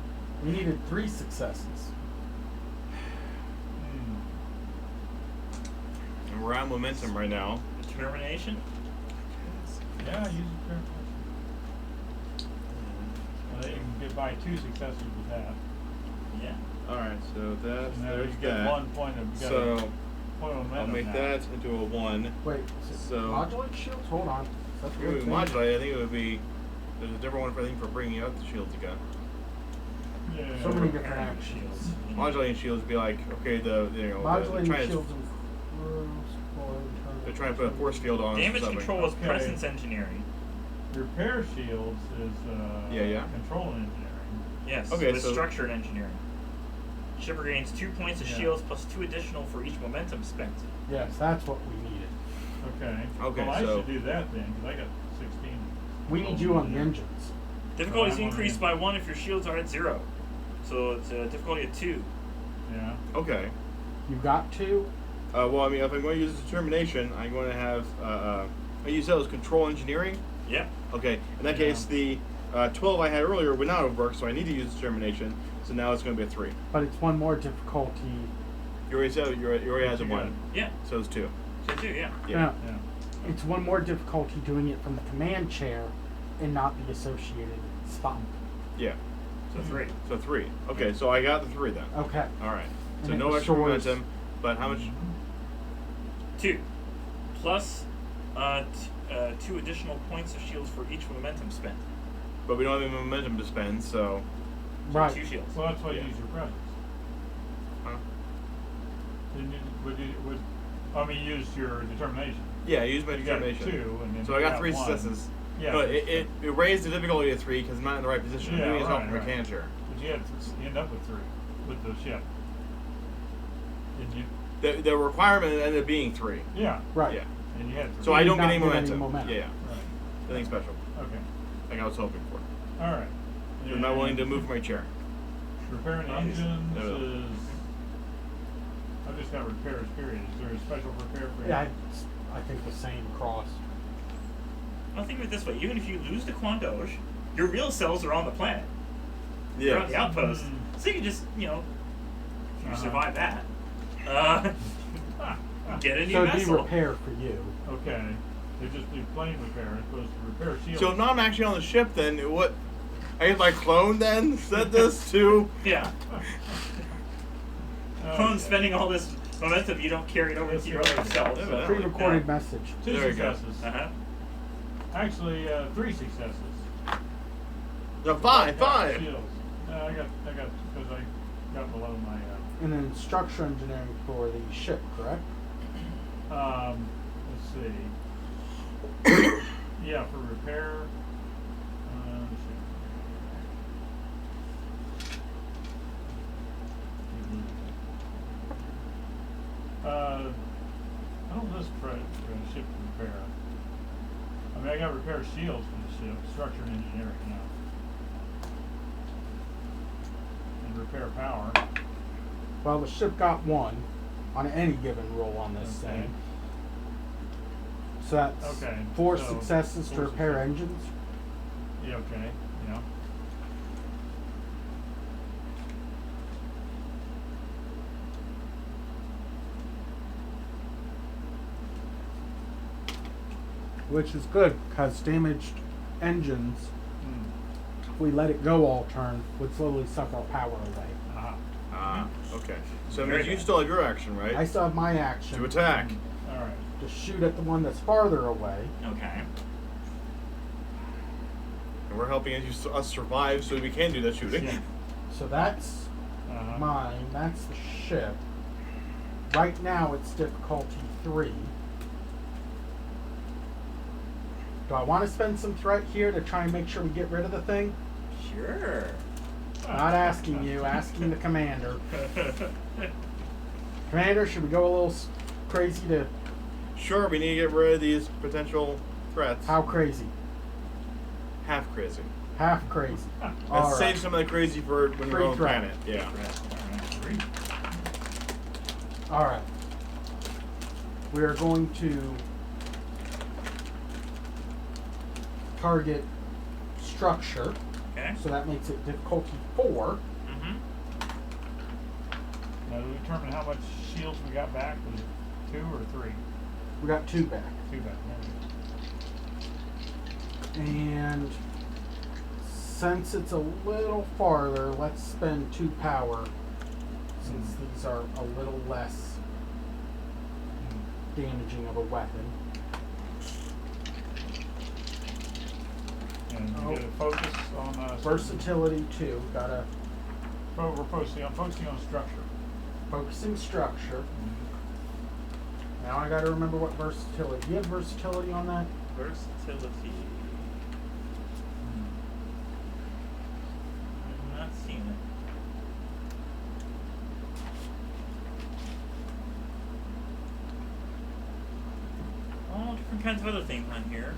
We needed 3 successes. Hmm. And we're on momentum right now. Determination. Yeah, use the current person. Well, you can get by 2 successes with that. Yeah. Alright, so that's So now you there's get that. 1 point of So point of momentum I'll make now. that into a 1. Wait, is it So- modulate shields? Hold on. Is that the If right we thing? modulate, I think it would be there's a different one for I think for bringing out the shields again. Yeah. So many different Repairing actions. shields. Modulating shields would be like okay, Modulating they're trying shields to, and they're trying to put a force field on us. or Damage something. control is Okay. presence engineering. Repair shields is Yeah. control engineering. Yes. Okay, With so- structure and engineering. Shipper gains 2 points of Yeah. shields plus 2 additional for each momentum spent. Yes, that's what we needed. Okay. Okay, Well, I so- should do that then, because I got 16. We need you on the engines. Difficulty is I'm on increased the- by 1 if your shields are at 0. So it's a difficulty of 2. Yeah. Okay. You got 2? Well, I mean, if I'm going to use determination, I'm going to have. You said it was control engineering. Yeah. Okay. In that Yeah. case, the 12 I had earlier would not have worked, so I need to use determination. So now it's going to be a 3. But it's 1 more difficulty. You already said you already has a You 1, Yeah. so it's 2. So 2, yeah. Yeah. Yeah. It's 1 more difficulty doing it from the command chair and not the associated spot. Yeah. So 3. So 3. Okay, so I got the 3 then. Okay. All right. So And it no extra restores- momentum, but how much? 2. Plus 2 additional points of shields for each momentum spent. But we don't have any momentum to spend, so. So Right. 2 shields. Well, that's why Yeah. you use your presence. Huh? I mean, use your determination. Yeah, I used my You got determination. 2, and then So you I got got 3 1. successes. Yeah. No, it raised the difficulty to 3 because I'm not in the right position. Yeah, I'm doing it right, from a right. cancer. But you end up with 3. with the ship. Didn't you? The requirement ended up being 3. Yeah. Right. Yeah. And you had 3. So I don't not get any get any momentum. momentum. Yeah. Right. Nothing special. Okay. Like I was hoping for. All right. I'm not willing to move my chair. Repairing Obviously. engines No. is. I've just got repairs. Period. Is there a special repair for? Yeah, I think the same cross. I'll think of it this way: even if you lose the Quandoge, your real cells are on the planet. They're on the Yeah. outpost, Mm. so you can just, you know, if you Uh-huh. survive that, get a new So it'd be vessel. repair for you. Okay. They just do plane repair. It's supposed to repair shields. So if I'm actually on the ship, then what? I guess my clone then set this to. Yeah. Clone spending all this momentum you don't carry it over to your other cells. Yeah, So. but Pre-recorded message. 2 There you go. successes. Uh-huh. Actually, 3 successes. No, 5. Shields. No, I got because I got below my. And then structure engineering for the ship, correct? Let's see. Yeah, for repair. Let's see. I don't list ship repair. I mean, I got repair shields for the ship, structure and engineering now. And repair power. Well, the ship got 1 on any given roll on this Okay. thing. So that's Okay, 4 so successes to 4 repair successes. engines. Yeah, okay, yeah. Which is good, because damaged engines, Hmm. if we let it go all turn, would slowly suck our power away. Uh-huh. Ah, okay. So it Very means you bad. still have your action, right? I still have my action To attack. All right. to shoot at the one that's farther away. Okay. And we're helping us survive so we can do that shooting. Yeah. So that's Uh-huh. mine, that's the ship. Right now it's difficulty 3. Do I want to spend some threat here to try and make sure we get rid of the thing? Sure. Not asking you, asking the commander. Commander, should we go a little crazy to... Sure, we need to get rid of these potential threats. How crazy? Half crazy. Half crazy. Let's All save right. some of the crazy for when Free we're on the threat. planet. Yeah. Three. All right. We are going to target structure, Okay. so that makes it difficulty 4. Mm-hmm. Now, do we determine how much shields we got back? Was it 2 or 3? We got 2 back. 2 back. And since it's a little farther, let's spend 2 power, since these are a little less damaging of a weapon. And you Oh. get a focus on Versatility 2, got a we're focusing on structure. focusing structure. Now I gotta remember what versatility. Do you have versatility on that? Versatility. I'm not seeing it. All different kinds of other things on here.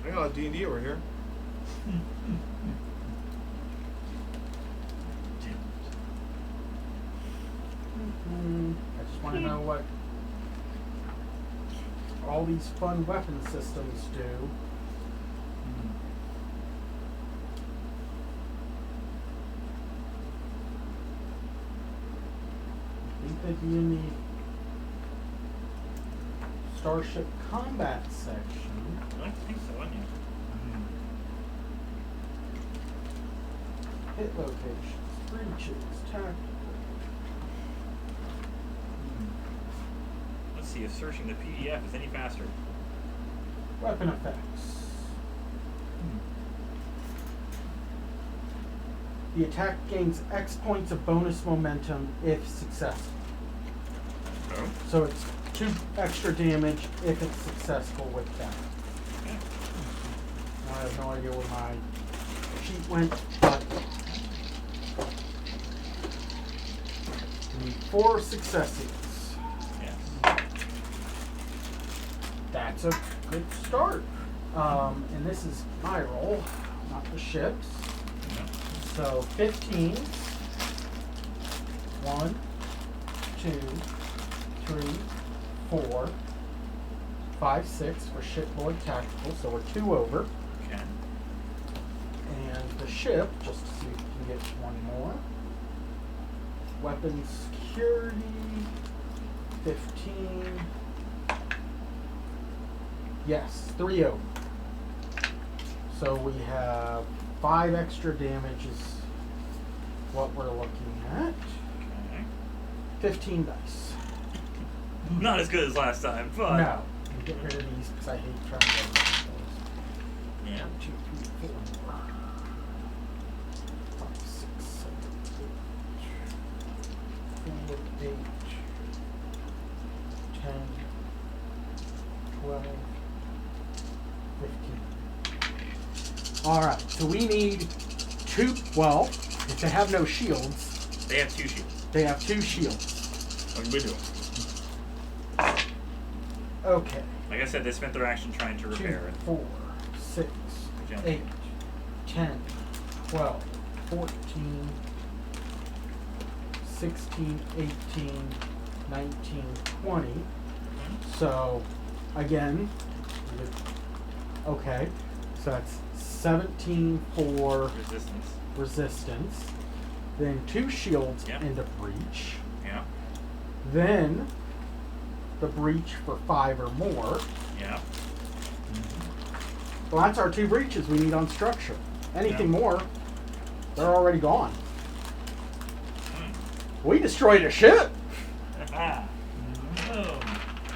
I got a D&D over here. I just want to know what all these fun weapon systems do. I think they'd be in the Starship Combat section. I don't think so, isn't it? Hit locations, breaches, tactical. Let's see if searching the PDF is any faster. Weapon effects. The attack gains X points of bonus momentum if successful. No. So it's 2 extra damage if it's successful with that. Okay. I have no idea where my sheet went, but 4 successes. Yes. That's a good start. And this is my roll, not the ship's. Yeah. So 15. 1, 2, 3, 4, 5, 6 for shipboard tactical, so we're 2 over. Okay. And the ship, just to see if we can get one more. Weapons security, 15. Yes, 3 over. So we have 5 extra damage is what we're looking at. Okay. 15 dice. Not as good as last time, but No. You get rid of these because I hate trying to get rid of those. yeah. 1, 2, 3, 4, 5, 6, 7, 8, 8, 10, 12, 15. Alright, so we need 2. Well, if they have no shields, They have 2 shields. they have 2 shields. Like we do. Okay. Like I said, they spent their action trying to 2, repair it. 4, 6, Jump. 8, 10, 12, 14, 16, 18, 19, 20. So, again, okay, so that's 17 for Resistance. resistance, then 2 shields Yeah. into breach, Yeah. then the breach for 5 or more. Yeah. Well, that's our 2 breaches we need on structure. Anything Yeah. more, they're already gone. Hmm. We destroyed a ship! Aha. Boom.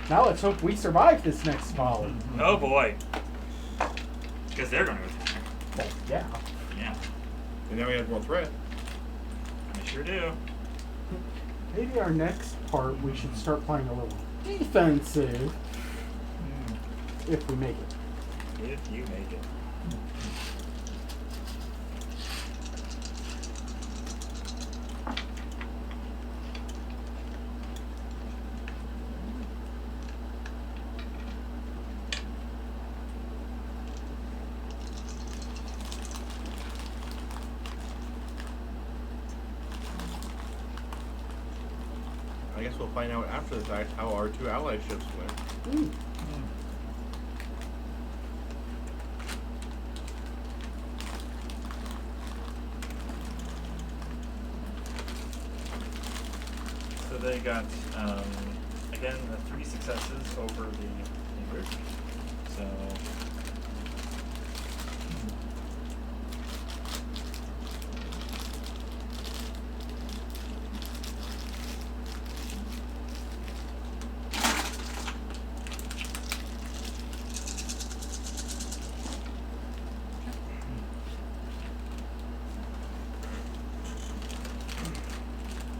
Now let's hope we survive this next volley. Oh boy. Because they're going to attack. Well, yeah. Yeah. And now we have more threat. I sure do. Maybe our next part we should start playing a little defensive if we make it. If you make it. I guess we'll find out after the fact how our 2 allied ships went. Mm. So they got, again, 3 successes over the neighbors. So,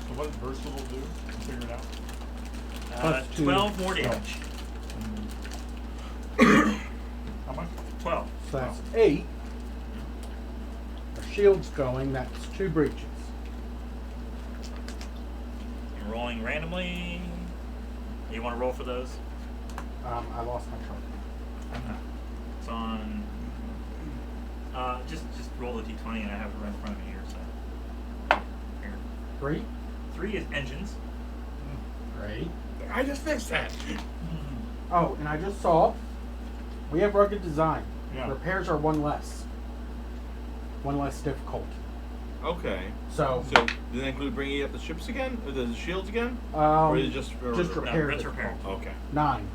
So what does versatile do? Figure it out. Plus 2. 12 more damage. How much? 12. So that's 8. Our shield's going, that's 2 breaches. You're rolling randomly. You want to roll for those? I lost my card. It's on. Just roll the d20 and I have it right in front of me here. So here. 3? 3 is engines. Great. I just fixed that. Oh, and I just saw we have rugged design. Yeah. Repairs are 1 less. 1 less difficult. Okay. So, So, does that include bringing up the ships again? Or the shields again? or is it just... just repair. it's difficult. repair. Okay. 9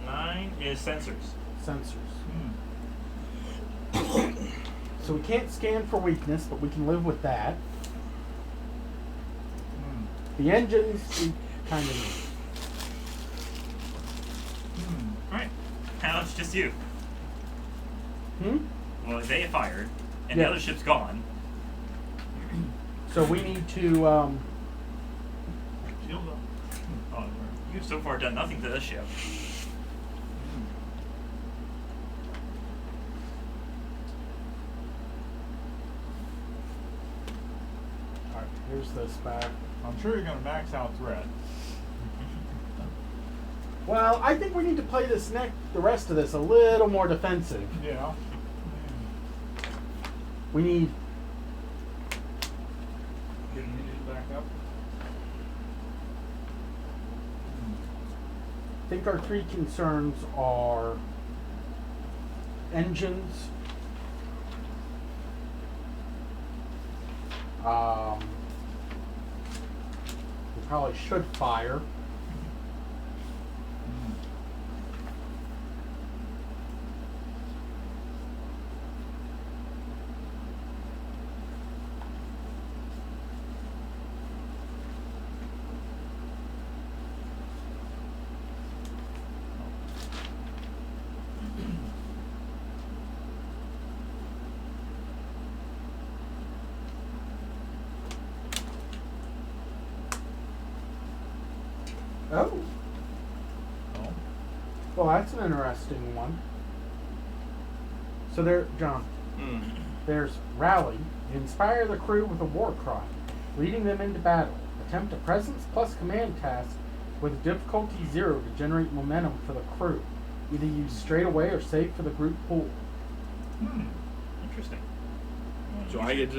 9 is sensors. sensors. So we can't scan for weakness, but we can live with that. The engines, we kind of need. Alright. Now it's just you. Well, they fired, and Yeah. the other ship's gone. So we need to, Shield up. Oh, You've so far done nothing to this ship. alright, here's this back. I'm sure you're going to max out threat. Well, I think we need to play the rest of this a little more defensive. Yeah. We need. Getting you back up. I think our three concerns are engines, we probably should fire. Oh. Oh. Well, that's an interesting one. So there, John, there's rally, inspire the crew with a war cry, leading them into battle. Attempt a presence plus command task with difficulty 0 to generate momentum for the crew. Either use straight away or save for the group pool. Interesting. So I get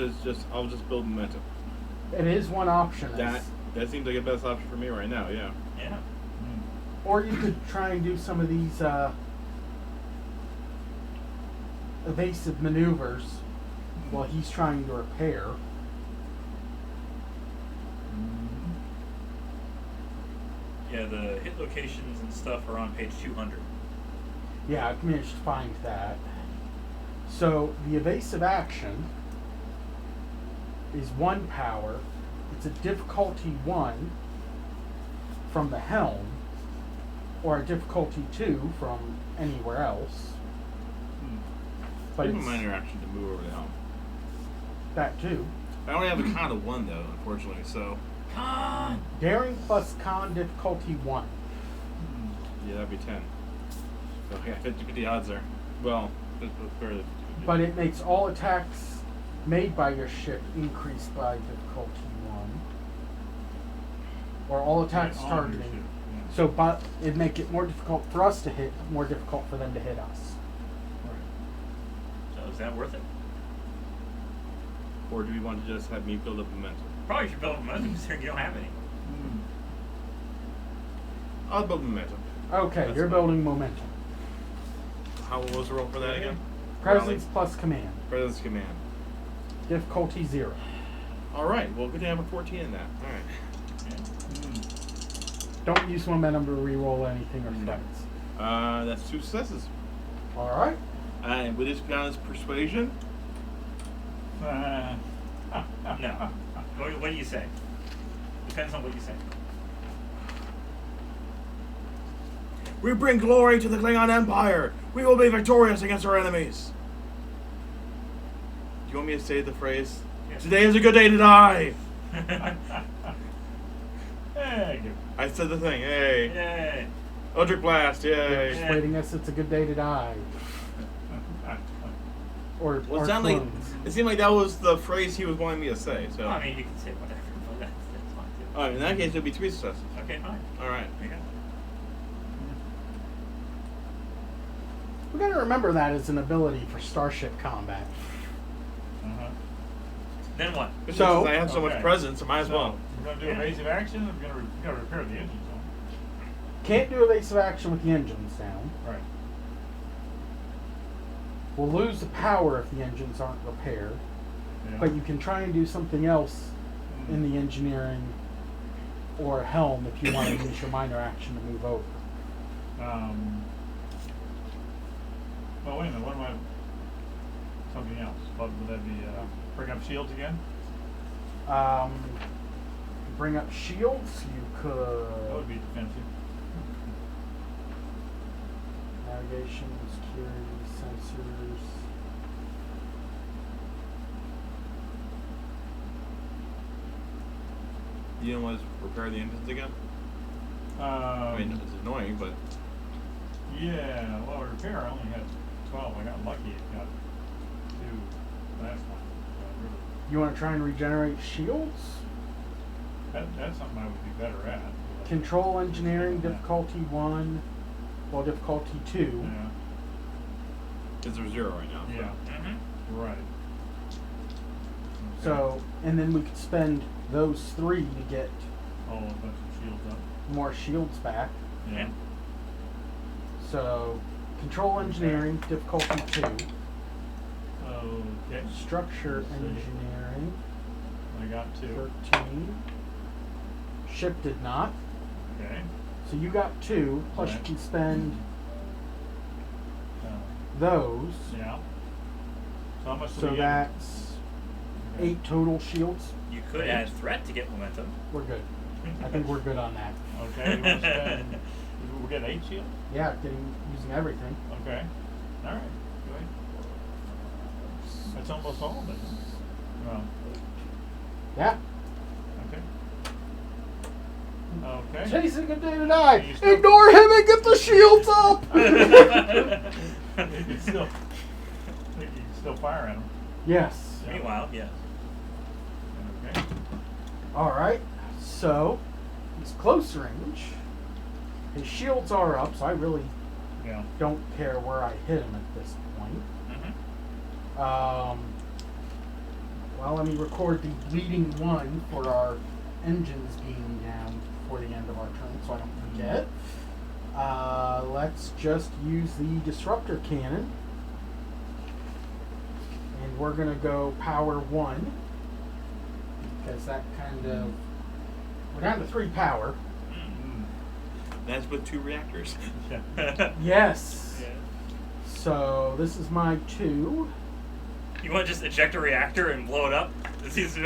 I'll just build momentum. It is one option. That seems like the best option for me right now. Yeah. Yeah. Or you could try and do some of these evasive maneuvers while he's trying to repair. Yeah, the hit locations and stuff are on page 200. Yeah, I've managed to find that. So the evasive action is 1 power. It's a difficulty 1 from the helm, or a difficulty 2 from anywhere else. But Give it's a minor action to move over the helm. that too. I only have a con of 1 though, unfortunately. So Con! Daring plus con difficulty 1. yeah, that'd be 10. So yeah, 50-50 odds there. Well, fairly. But it makes all attacks made by your ship increase by difficulty 1. Or all attacks On your ship, targeting. yeah. So, but it'd make it more difficult for us to hit, more difficult for them to hit us. So is that worth it? Or do we want to just have me build up momentum? Probably should build momentum considering you don't have any. I'll build momentum. Okay, That's you're fine. building momentum. How was the roll for that again? Presence plus command. Presence command. Difficulty 0. All right. Well, good to have a 14 in that. All right. Don't use momentum to re-roll anything or No. threats. That's 2 successes. Alright. And with this count as persuasion. No. What do you say? Depends on what you say. We bring glory to the Klingon Empire. We will be victorious against our enemies. Do you want me to say the phrase? Yes. Today is a good day to die. Hey, I said the thing. Hey. Yay! Eldritch Blast. Yay. Persuading us it's a good day to die. Or, Well, or it sounded like clones. it seemed like that was the phrase he was wanting me to say. So, I mean, you can say whatever, but that's fine too. all right, in that case, it'll be 3 successes. Okay, fine. All right. There you go. We gotta remember that as an ability for starship combat. Then what? But So- since I have so much Okay. presence, I might as well. We're going to do evasive action. We're going to repair the engines. Can't do evasive action with the engines down. Right. We'll lose the power if the engines aren't repaired. Yeah. But you can try and do something else in the engineering or helm if you want to use your minor action to move over. Well, wait a minute. What am I? Something else. What would that be? Bring up shields again? Bring up shields. You That could would be defensive. navigation, security, sensors. You don't want to repair the engines again? I mean, it's annoying, but Yeah, well, repair, I only had 12. I got lucky. It got 2 last one. So You want to try and regenerate shields? That's something I would be better at. Control engineering difficulty 1, well difficulty 2. Yeah. Because there's 0 right now. Yeah. Mm-hmm. Right. So, and then we could spend those 3 to get Oh, a bunch of shields up. more shields back. Yeah. So, control engineering difficulty 2. Okay. Structure Let's see. engineering I got 2. 13. Ship did not. Okay. So you got 2, plus you Right. can spend Uh, those. yeah. So how much do So we get? that's 8 total shields. You could add threat to get momentum. We're good. I think we're good on that. Okay. You want to spend? We'll get 8 shields. Yeah, using everything. Okay. All right. Good. That's almost all of it. Well. Yeah. Okay. Okay. Chasing a day to die. You still- Ignore him and get the shields up. You can still fire at him. Yes. Yeah. Meanwhile, yes. Okay. All right. So he's close range. His shields are up, so I really Yeah. don't care where I hit him at this point. Mm-hmm. Well, let me record the bleeding 1 for our engines being down before the end of our turn, so I don't forget. Let's just use the disruptor cannon. And we're going to go power 1. Because that kind of... We're down to 3 power. Mm. That's with 2 reactors. Yeah. Yes. Yeah. So this is my 2. You want to just eject a reactor and blow it up? This is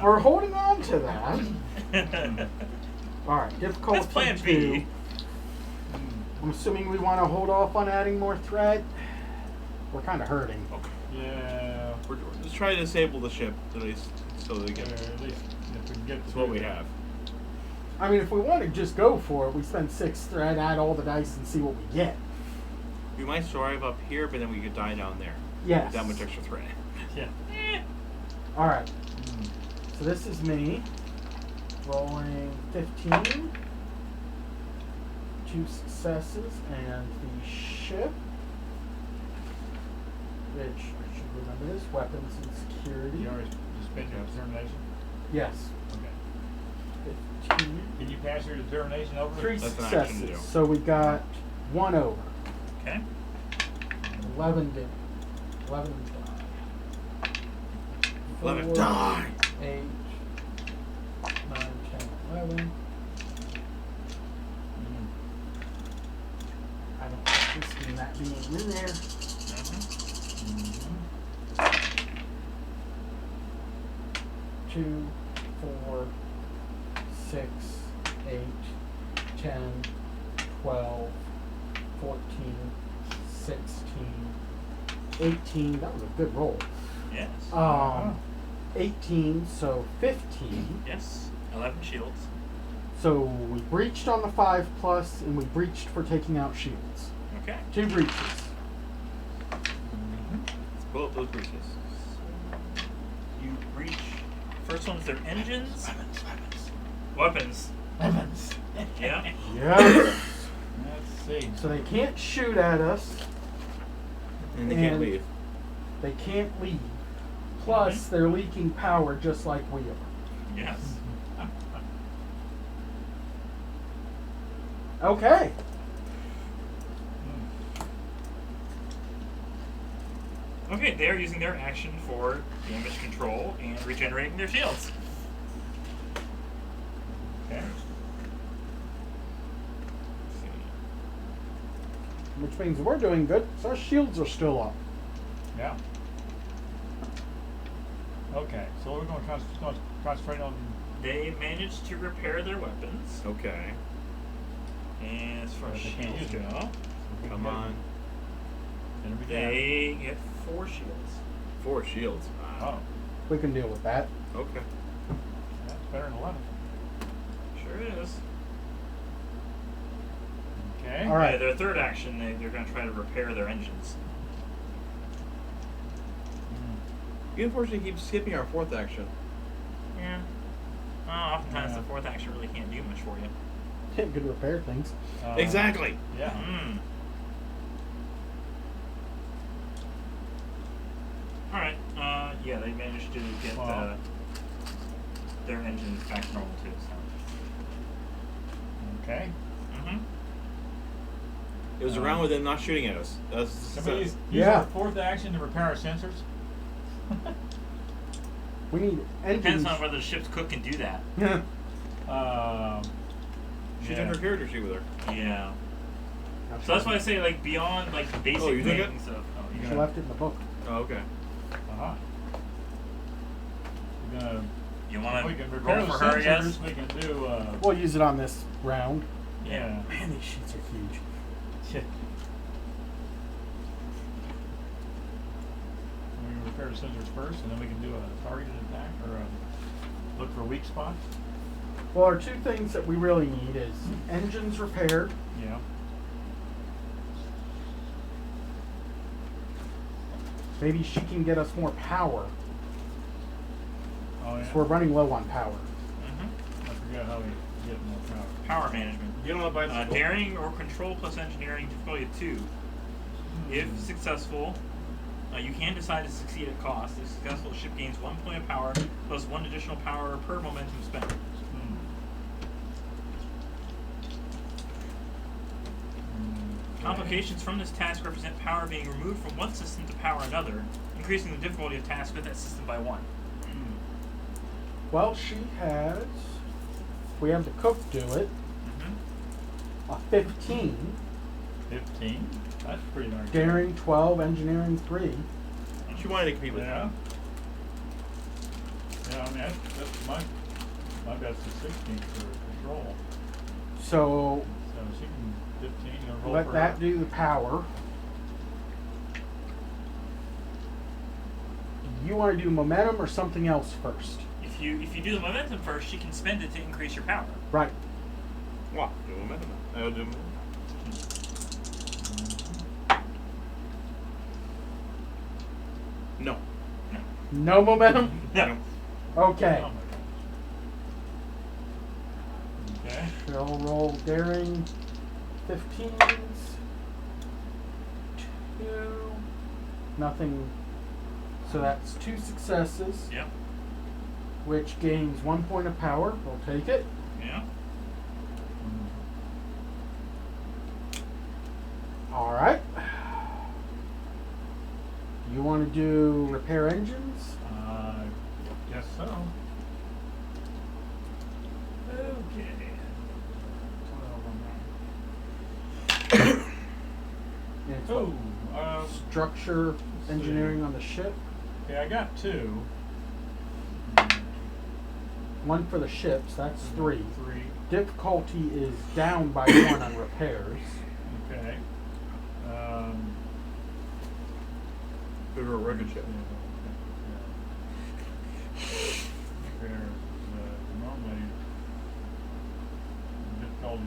We're holding on to that. All right, difficulty That's plan 2. B. I'm assuming we want to hold off on adding more threat. We're kind of hurting. Yeah. We're just trying to disable the ship, at least, so they At get. least if we can get That's to what we have. I mean, if we want to just go for it, we spend 6 threat, add all the dice, and see what we get. We might survive up here, but then we could die down there. Yes. That much extra threat. Yeah. All right. So this is me rolling 15. 2 successes, and the ship, which I should remember this, weapons and security. You already spent your determination? Yes. Okay. 15. Can you pass your determination over? 3 That's an action to successes. do. So we got 1 over. Okay. 11 did. 11 die. 11 4, die! 8, 9, 10, 11. I don't see that being in there. Mm-hmm. 2, 4, 6, 8, 10, 12, 14, 16, 18. That was a good roll. Yes. 18, so 15. Yes. 11 shields. So we breached on the 5+, and we breached for taking out shields. Okay. 2 breaches. Let's blow up those breaches. You breach. First one's their engines. Weapons. Weapons. Yeah. Yes. Let's see. So they can't shoot at us. And they can't leave. They can't leave. Plus, they're leaking power just like we are. Yes. Okay. Okay, they are using their action for damage control and regenerating their shields. Okay. Which means we're doing good, so our shields are still up. Yeah. Okay, so we're going to concentrate on. They managed to repair their weapons. Okay. And as far as They can't shields use it. go, Come on. they get 4 shields. 4 shields. Oh, We can deal with that. Okay. that's better than 11. Sure is. Okay. All right. Their third action, they're going to try to repair their engines. Mm. You unfortunately keep skipping our 4th action. Yeah. Well, oftentimes Yeah. the fourth action really can't do much for you. It could repair things. Exactly. Yeah. Mm. Alright, yeah, they managed to get Wow. their engines back to normal too, so. Okay. Mm-hmm. It was around with them not shooting at us. Can we use Yeah. our fourth action to repair our sensors? We need engines. Depends on whether the ship's cook can do that. She yeah. took her character sheet with her. Yeah. So that's why I say, like, beyond, like, basic you took it? things of... Oh, She yeah. left it in the book. Oh, okay. Uh-huh. We're gonna, You if want we to can repair roll the for her, I sensors, guess? we can do, We'll use it on this round. yeah. Man, these sheets are huge. We can repair the sensors first, and then we can do a targeted attack, or look for weak spots. Well, our two things that we really need is engines repaired. Yeah. Maybe she can get us more power. Oh, yeah. 'Cause we're running low on power. Mm-hmm. I forget how we get more power. Power management. Get on a bicycle. Daring or control plus engineering difficulty 2. If successful, you can decide to succeed at cost. If successful, the ship gains 1 point of power plus 1 additional power per momentum spent. Complications from this task represent power being removed from one system to power another, increasing the difficulty of tasks with that system by 1. Well, she has. If we have the cook do it, Mm-hmm. a 15. 15? That's pretty darn good. Daring 12, engineering 3. She wanted to compete with Yeah. him. Yeah, I mean, that's my best is 16 for control. So So she can 15 and roll let for that her. do the power. Do you want to do momentum or something else first? If you do the momentum first, you can spend it to increase your power. Right. What? Do momentum. I'll do momentum. No. No momentum? No. Okay. Oh my gosh. Okay. She'll roll daring 15s. 2. Nothing. So that's 2 successes, Yep. which gains 1 point of power. We'll take it. Yeah. Alright. You want to do repair engines? Guess so. Okay. 12 on And it's that. what? Oh, Structure see. engineering on the ship. okay, I got 2. 1 for the ships, that's 3. 3. Difficulty is down by 1 on repairs. Okay. Go to a record ship. Repairs, normally difficulty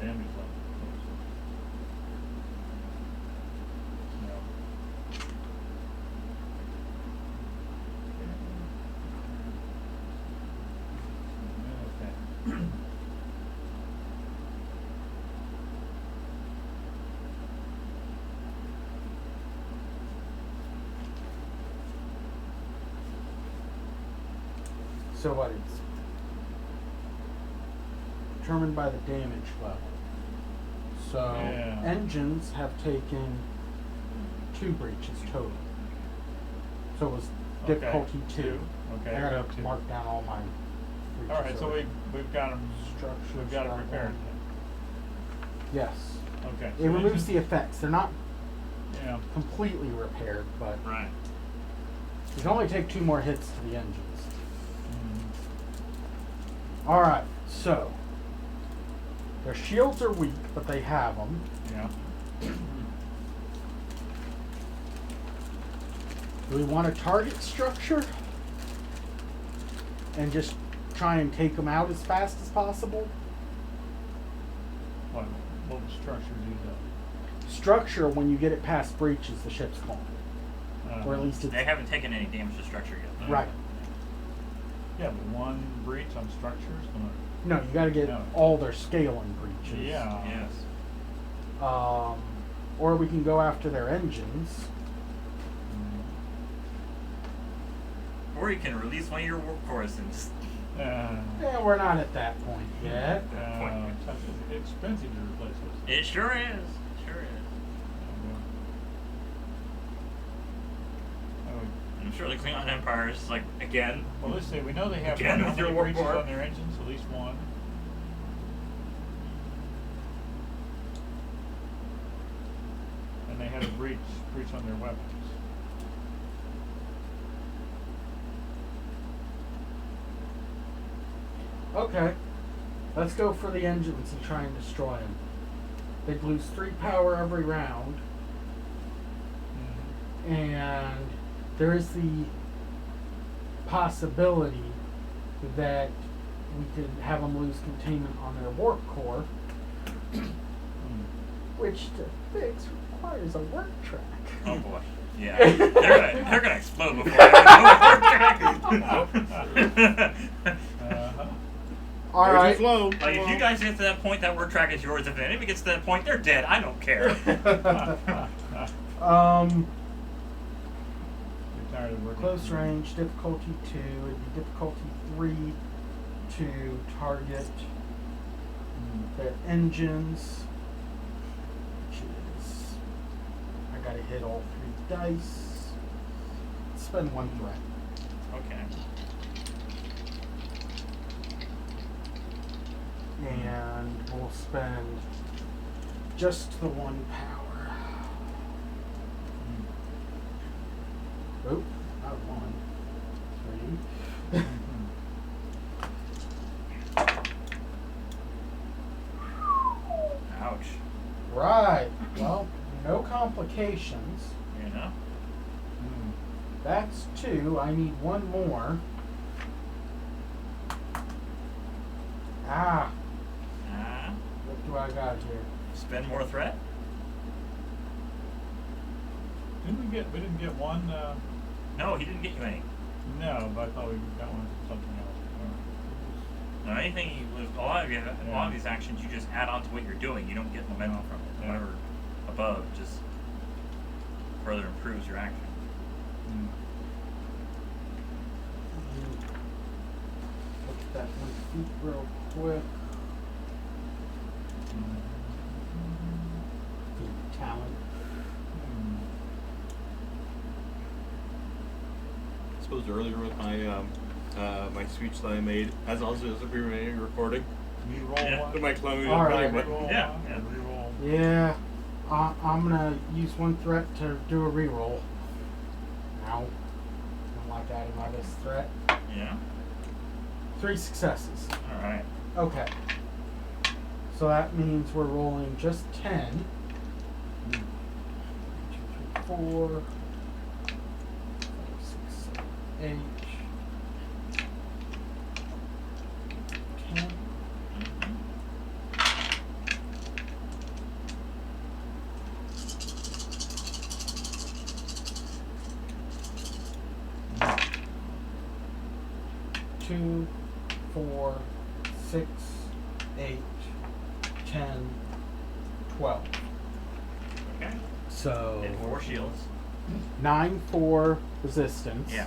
damage level. Okay. So what it's determined by the damage level. So Yeah. engines have taken 2 breaches total. So it was Okay, difficulty 2. 2. Okay, I got gotta 2. mark down all my breaches. All right, so already. we've got them. Structure, We've got them stuff, repaired. Yes. Okay. It removes the effects. They're not Yeah. completely repaired, but Right. you can only take 2 more hits to the engines. Mm-hmm. Alright, so their shields are weak, but they have them. Yeah. Do we want to target structure and just try and take them out as fast as possible? What would structure do Structure, when you get it past breaches, the ship's gone. that? Or at least it's They haven't taken any damage to structure yet. right. Yeah, but one breach on structures. No, you got to get No. all their scaling breaches. Yeah. Yes. Or we can go after their engines. Or you can release one of your workforce and just. Yeah, we're not at that point yet. It's expensive to replace those. It sure is. Sure is. I'm sure the Klingon Empire is like, again. Well, let's see. We know they have Again how with your many breaches warpcore. on their engines? At least one. And they had a breach on their weapons. Okay, let's go for the engines and try and destroy them. They'd lose 3 power every round, and there is the possibility that we could have them lose containment on their warp core, which to fix requires a warp track. Oh boy. Yeah. They're gonna explode before they even know what they're All right. Flow. Like, if you guys get to that point, that work track is yours. If the enemy gets to that point, they're dead. I don't care. You're tired of working. Close range, difficulty 2. It'd be difficulty 3 to target their engines, which is, I gotta hit all 3 dice. Spend 1 threat. Okay. And we'll spend just the 1 power. Oop, not 1. 3. Ouch. Right. Well, no complications. You know? That's 2. I need 1 more. Ah, what do I got here? Spend more threat? We didn't get one. No, he didn't get you any. No, but I thought we got one for something else. No, anything with a lot of these actions, you just add on to what you're doing. You don't get momentum from it. Yeah. Whatever above just further improves your action. Look at that 1 feet real quick. Talent. I suppose earlier with my my speech that I made, as also as a pre-recording recording, Reroll Yeah. one. to my clone. All right. Reroll Yeah, one. yeah. Reroll. Yeah, I'm gonna use 1 threat to do a reroll. Ow. Don't like adding my this threat. Yeah? 3 successes. Alright. Okay. So that means we're rolling just 10. 1, 2, 3, 4, 5, 6, 7, 8. 10. Two, 4, 6, 8, 10, 12. Okay. So And 4 shields. 9 for resistance. Yeah.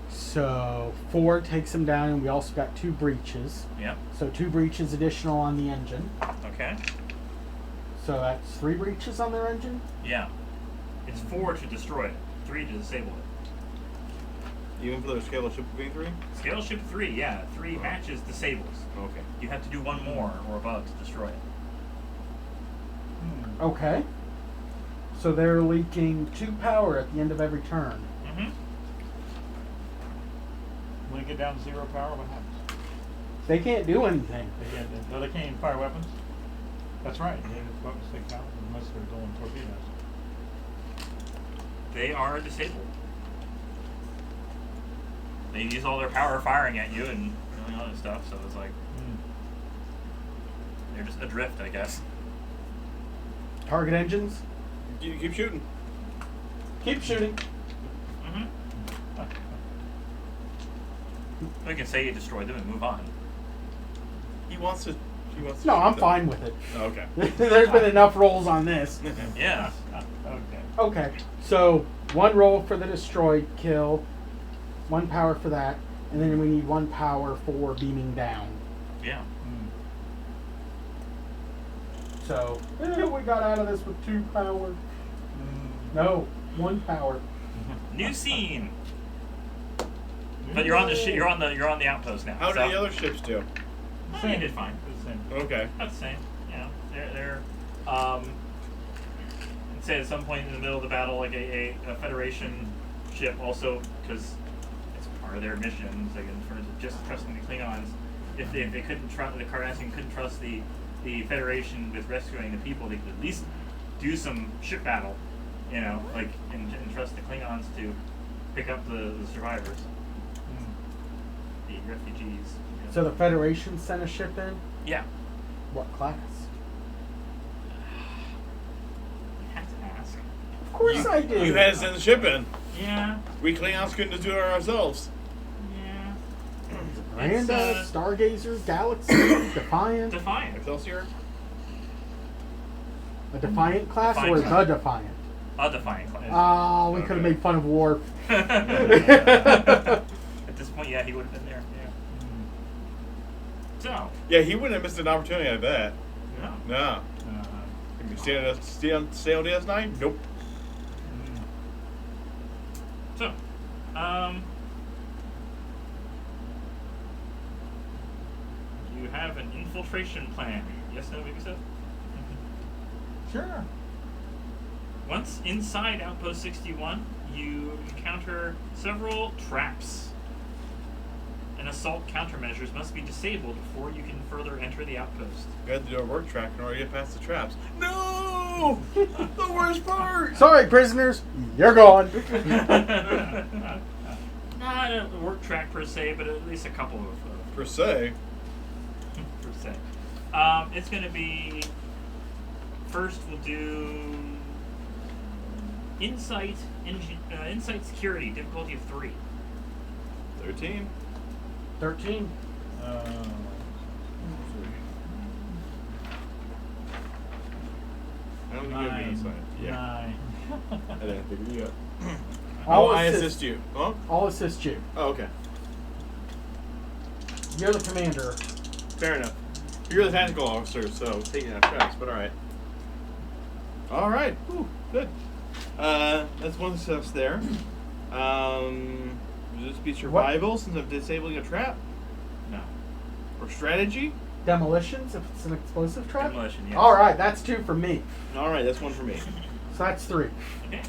So 4 takes him down, and we also got 2 breaches. Yep. So 2 breaches additional on the engine. Okay. So that's 3 breaches on their engine. Yeah. It's 4 to destroy it, 3 to disable it. Even for their scale of ship being 3? Scale ship 3, yeah. 3 matches disables. Okay. You have to do 1 more or above to destroy it. Okay. So they're leaking 2 power at the end of every turn. Mm-hmm. When you get down to 0 power, what happens? They can't do anything. They can't even fire weapons? That's right. Weapons take power unless they're doing torpedoes. They are disabled. They use all their power firing at you and doing other stuff, so it's like they're just adrift, I guess. Target engines. You keep shooting. Keep shooting. Mm-hmm. We can say you destroyed them and move on. He wants to. No, I'm shoot them. fine with it. Oh, okay. There's been enough rolls on this. Yeah. Okay. Okay, so 1 roll for the destroyed kill, 1 power for that, and then we need 1 power for beaming down. Yeah. So we got out of this with 2 power. No, 1 power. New scene. But you're on the you're on the outpost now. How so. did the other ships do? Oh, you did fine. It's the same. Okay. About the same. You know, they're I'd say at some point in the middle of the battle, like a Federation ship also, because it's part of their missions, like in terms of just trusting the Klingons. If they couldn't trust the Cardassian, couldn't trust the Federation with rescuing the people, they could at least do some ship battle, you know, like and trust the Klingons to pick up the survivors, the refugees. You know. So the Federation sent a ship in? Yeah. What class? You have to ask. Of course I did. You had to send the ship in. Yeah. We Klingons couldn't just do it ourselves. Yeah. Miranda, It's, Stargazer, Galaxy, Defiant. Defiant. Excelsior? A Defiant class Defiant or class. the Defiant? A Defiant class. Oh, we Okay. could have made fun of Worf. At this point, yeah, he would have been there. Yeah. So. Yeah, he wouldn't have missed an opportunity like that. Yeah. No. Can you stay on DS9? Nope. So, you have an infiltration plan. Yes, no, maybe so? Sure. Once inside Outpost 61, you encounter several traps. And assault countermeasures must be disabled before you can further enter the outpost. We had to do a work track in order to get past the traps. No! The worst part! Sorry, prisoners, you're gone. Not a work track per se, but at least a couple of Per se. per se. It's going to be first. We'll do insight security difficulty of 3. 13. 13. I don't think you have any insight. Yeah. 9. I didn't think you got. I'll I assist. assist you. Huh? I'll assist you. Oh, okay. You're the commander. Fair enough. You're the tactical officer, so taking out traps, but alright. Alright. Ooh, good. That's one success there. Would this be survival since I'm disabling a trap? No. Or strategy? Demolitions, if it's an explosive trap? Demolition, yes. Alright, that's 2 for me. Alright, that's one for me. So that's 3. Okay.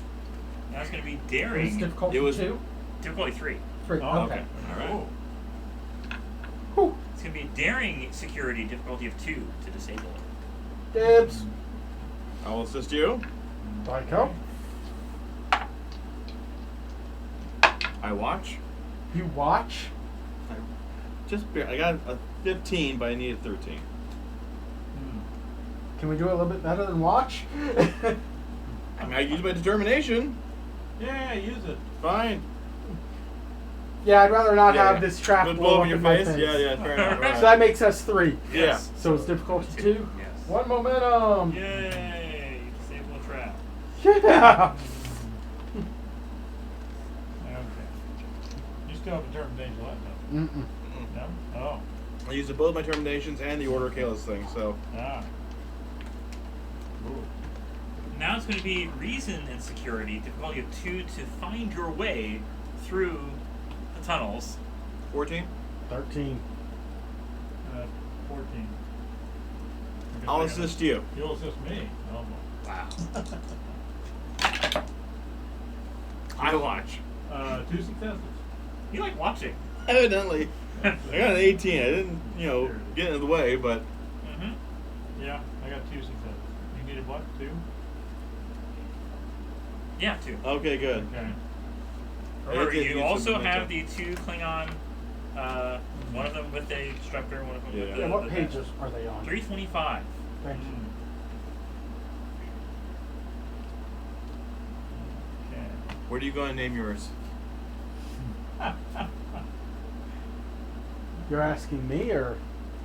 Now it's going to be It's daring. difficulty It was- 2? Difficulty 3. 3, Oh, okay. Alright. Whew. It's going to be daring security difficulty of 2 to disable it. Dibs. I will assist you. Psycho. I watch. You watch. I got a 15, but I need a 13. Can we do a little bit better than watch? I mean, I use my determination. Yeah, use it. Fine. Yeah, I'd rather not Yeah, have yeah. this trap Would blow blow up in your my face? Yeah, yeah, fair enough. Right. So that makes us 3. Yeah. So it's difficulty 2? Yes. 1 momentum. Yay! Disable a trap. Yeah. Okay. You still have determination left, though? Mm-mm. No? Oh. I used both my terminations and the Order of Kalos thing, so. Ah. Ooh. Now it's going to be reason and security difficulty of 2 to find your way through the tunnels. 14? 13. 14. I'll assist you. You'll assist me. Oh, boy. Wow. I watch. 2 successes. You like watching. Evidently. I got an 18. I didn't, get in the way, but. Mm-hmm. Yeah, I got 2 successes. You needed what? 2? Yeah, 2. Okay, good. Okay. Remember, I did you use also some have momentum. the 2 Klingon, one of them with a disruptor, one of them with Yeah. the... Yeah, what the- pages are they on? 325. Thank you. Okay. Where do you go and name yours? You're asking me, or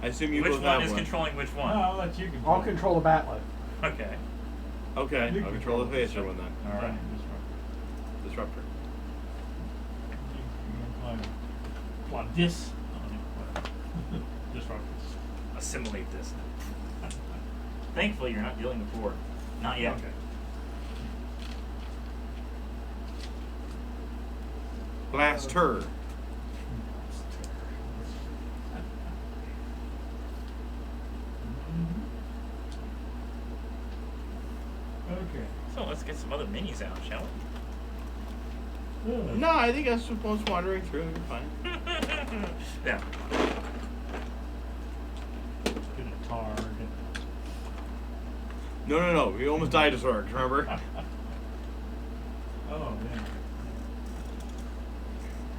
I assume you Which both one have is one. controlling which No, one? I'll let you control. I'll control the bat lift. Okay. Okay, You I'll control the phaser one then. All right. Disruptor. You can apply this. Disrupt this. Assimilate this. Thankfully, you're not dealing with 4. Not yet. Okay. Blast her. Okay. So let's get some other minis out, shall we? No, I think I suppose wandering through. You're fine. Yeah. Get a tar. No. We almost died as orcs, remember? Oh, man.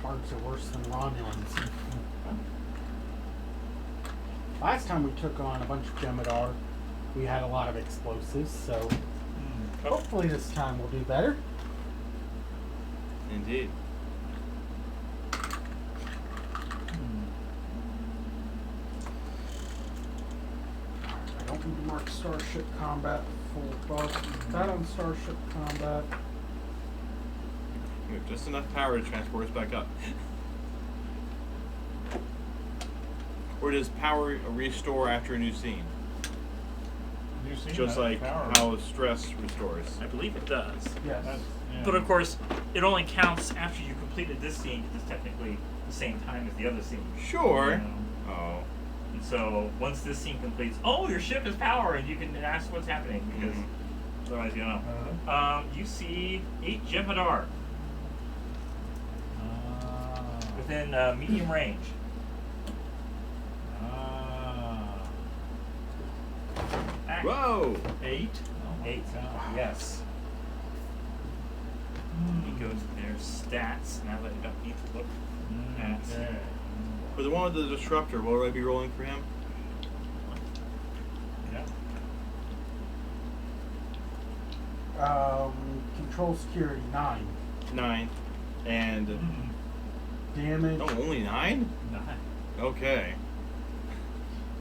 Parks are worse than Romulans. Last time we took on a bunch of Jem'Hadar, we had a lot of explosives, so hopefully this time we'll do better. Indeed. I don't need to mark Starship Combat full buff. That on Starship Combat. We have just enough power to transport us back up. Or does power restore after a new scene? You see Just that like power. how stress restores. I believe it does. Yes. That's, yeah. But of course, it only counts after you completed this scene because it's technically the same time as the other scene. Sure. Yeah. Oh. And so once this scene completes, oh, your ship has power, and you can ask what's happening because otherwise you don't know. Uh-huh. You see 8 Jem'Hadar within medium range. Act. Whoa! 8? Oh my 8. God. Yes. He goes to their stats now that I don't need to look at. Okay. For the one with the disruptor, what would I be rolling for him? Yeah. Control security 9. 9. And Damage. oh, only 9? 9. Okay.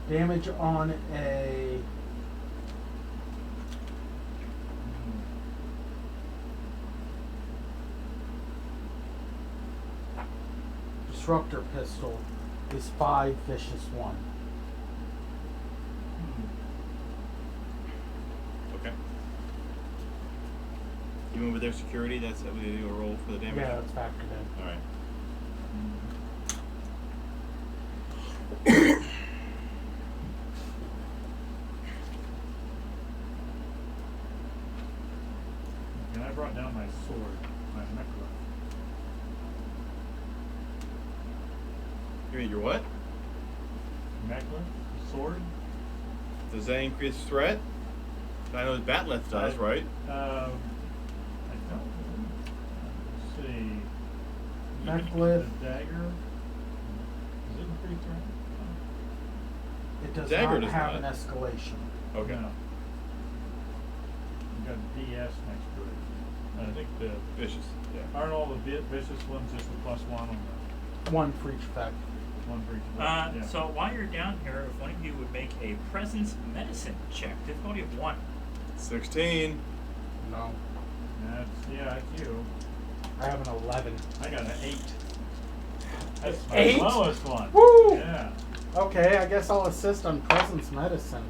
Damage on a disruptor pistol is 5 vicious 1. Okay. Even with their security, that's how we do a roll for the damage? Yeah, that's factored in. Alright. And I brought down my sword, my necklace. You mean your what? Necklace? Sword? Does that increase threat? I know the Batleth does, right? I don't. Let's see. Necklace. The dagger. Is it increased threat? It does Dagger not does have not. an escalation. Okay. No. You got DS next to it. I think the Vicious. Yeah. aren't all the vicious ones just a +1 on the 1 for each effect. one for each one? Yeah. So while you're down here, if one of you would make a presence medicine check, difficulty of 1. 16. No. That's you. I have an 11. I got an 8. That's my 8? lowest one. Woo! Yeah. Okay, I guess I'll assist on presence medicine.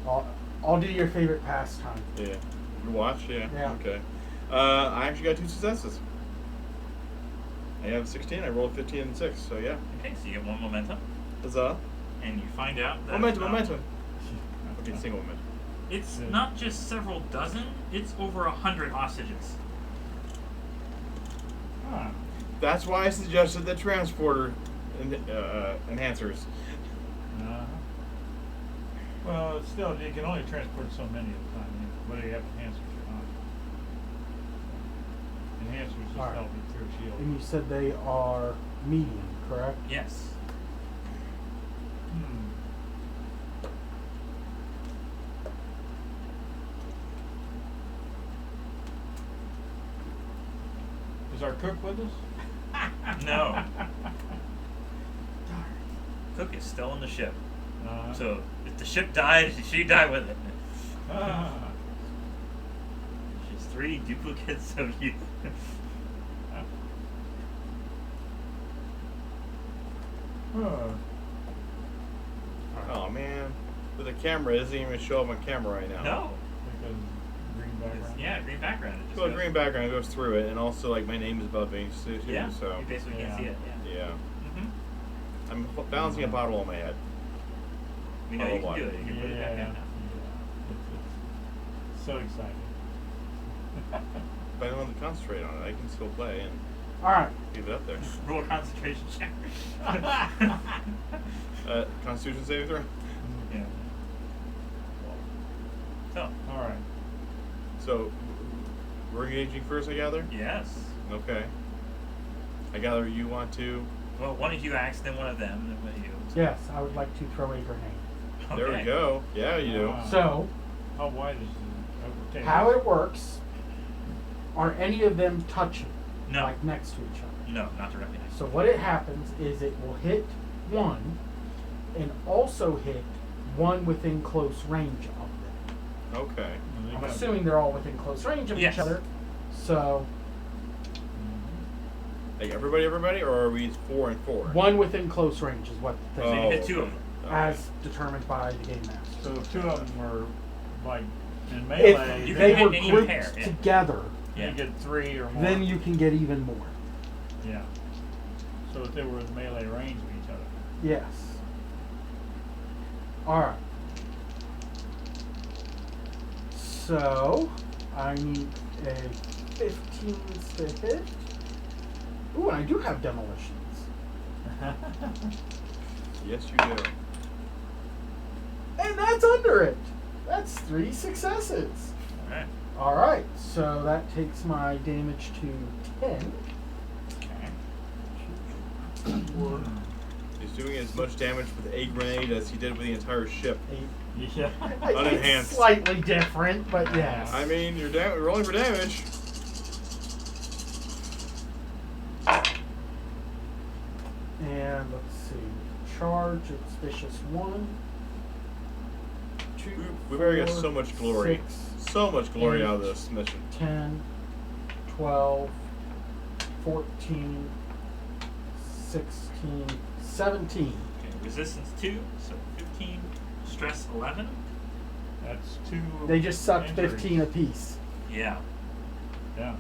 I'll do your favorite pastime. Yeah. You watch? Yeah. Yeah. Okay. I actually got 2 successes. I have 16. I rolled 15 and 6. So yeah. Okay, so you get 1 momentum, Huzzah. and you find out that Momentum. Okay, single momentum. It's Yeah. not just several dozen; it's over 100 hostages. Ah. That's why I suggested the transporter enhancers. Uh-huh. Well, it's still, you can only transport so many at a time, whether you have enhancers or not. Enhancers just Alright. help you through shield. And you said they are medium, correct? Yes. Hmm. Is our cook with us? No. cook is still on the ship. Uh, So if the ship died, she died with it. She's 3 duplicates of you. Oh man, but the camera doesn't even show up on camera right now. No. Because green background. Yeah, green background. It just So the goes- green background goes through it, and also like my name is above me too. Yeah. So You basically can't see it. Yeah. yeah, Mm-hmm. I'm balancing a bottle on my head. We know you can do it. You Yeah, can put it back yeah. in now. It's so exciting. If I don't have to concentrate on it, I can still play and All right. leave it up there. Roll a concentration check. Constitution saving throw. Yeah. So, All right. So we're engaging first, I gather. yes. Okay. I gather you want to. Well, one of you acts, then one of them, then one of you. Yes, I would like to throw a grenade. There we Okay. go. Yeah, you do. Wow. So, How wide is the how it works, are any of them touching? No. Like next to each other? No, not directly next. So what it happens is it will hit one and also hit one within close range of them. Okay. I'm assuming they're all within close range of Yes. each other. So Like everybody, or are we 4 and 4? one within close range is what the So thing you Oh, hit 2 of them. Okay. as determined by the game master. So if 2 of them were like in If melee, You they can were hit any grouped pair, yeah. together, Yeah. you get 3 or more. then you can get even more. Yeah. So if they were in melee range of each other. Yes. Alright. So, I need a 15 to hit. Ooh, and I do have demolitions. Yes, you do. And that's under it. That's 3 successes. Alright. Alright, so that takes my damage to 10. He's doing as much damage with a grenade as he did with the entire ship. 8. Yeah. Unenhanced. It's slightly different, but yes. I mean, you're rolling for damage. And let's see. Charge, it's vicious 1. 2. We better get 4, so much glory. 6, So much glory out of 8, this mission. 10, 12, 14, 16, 17. Okay, resistance 2, so 15. Stress 11. That's 2. They just sucked injuries. 15 apiece. Yeah. Yeah.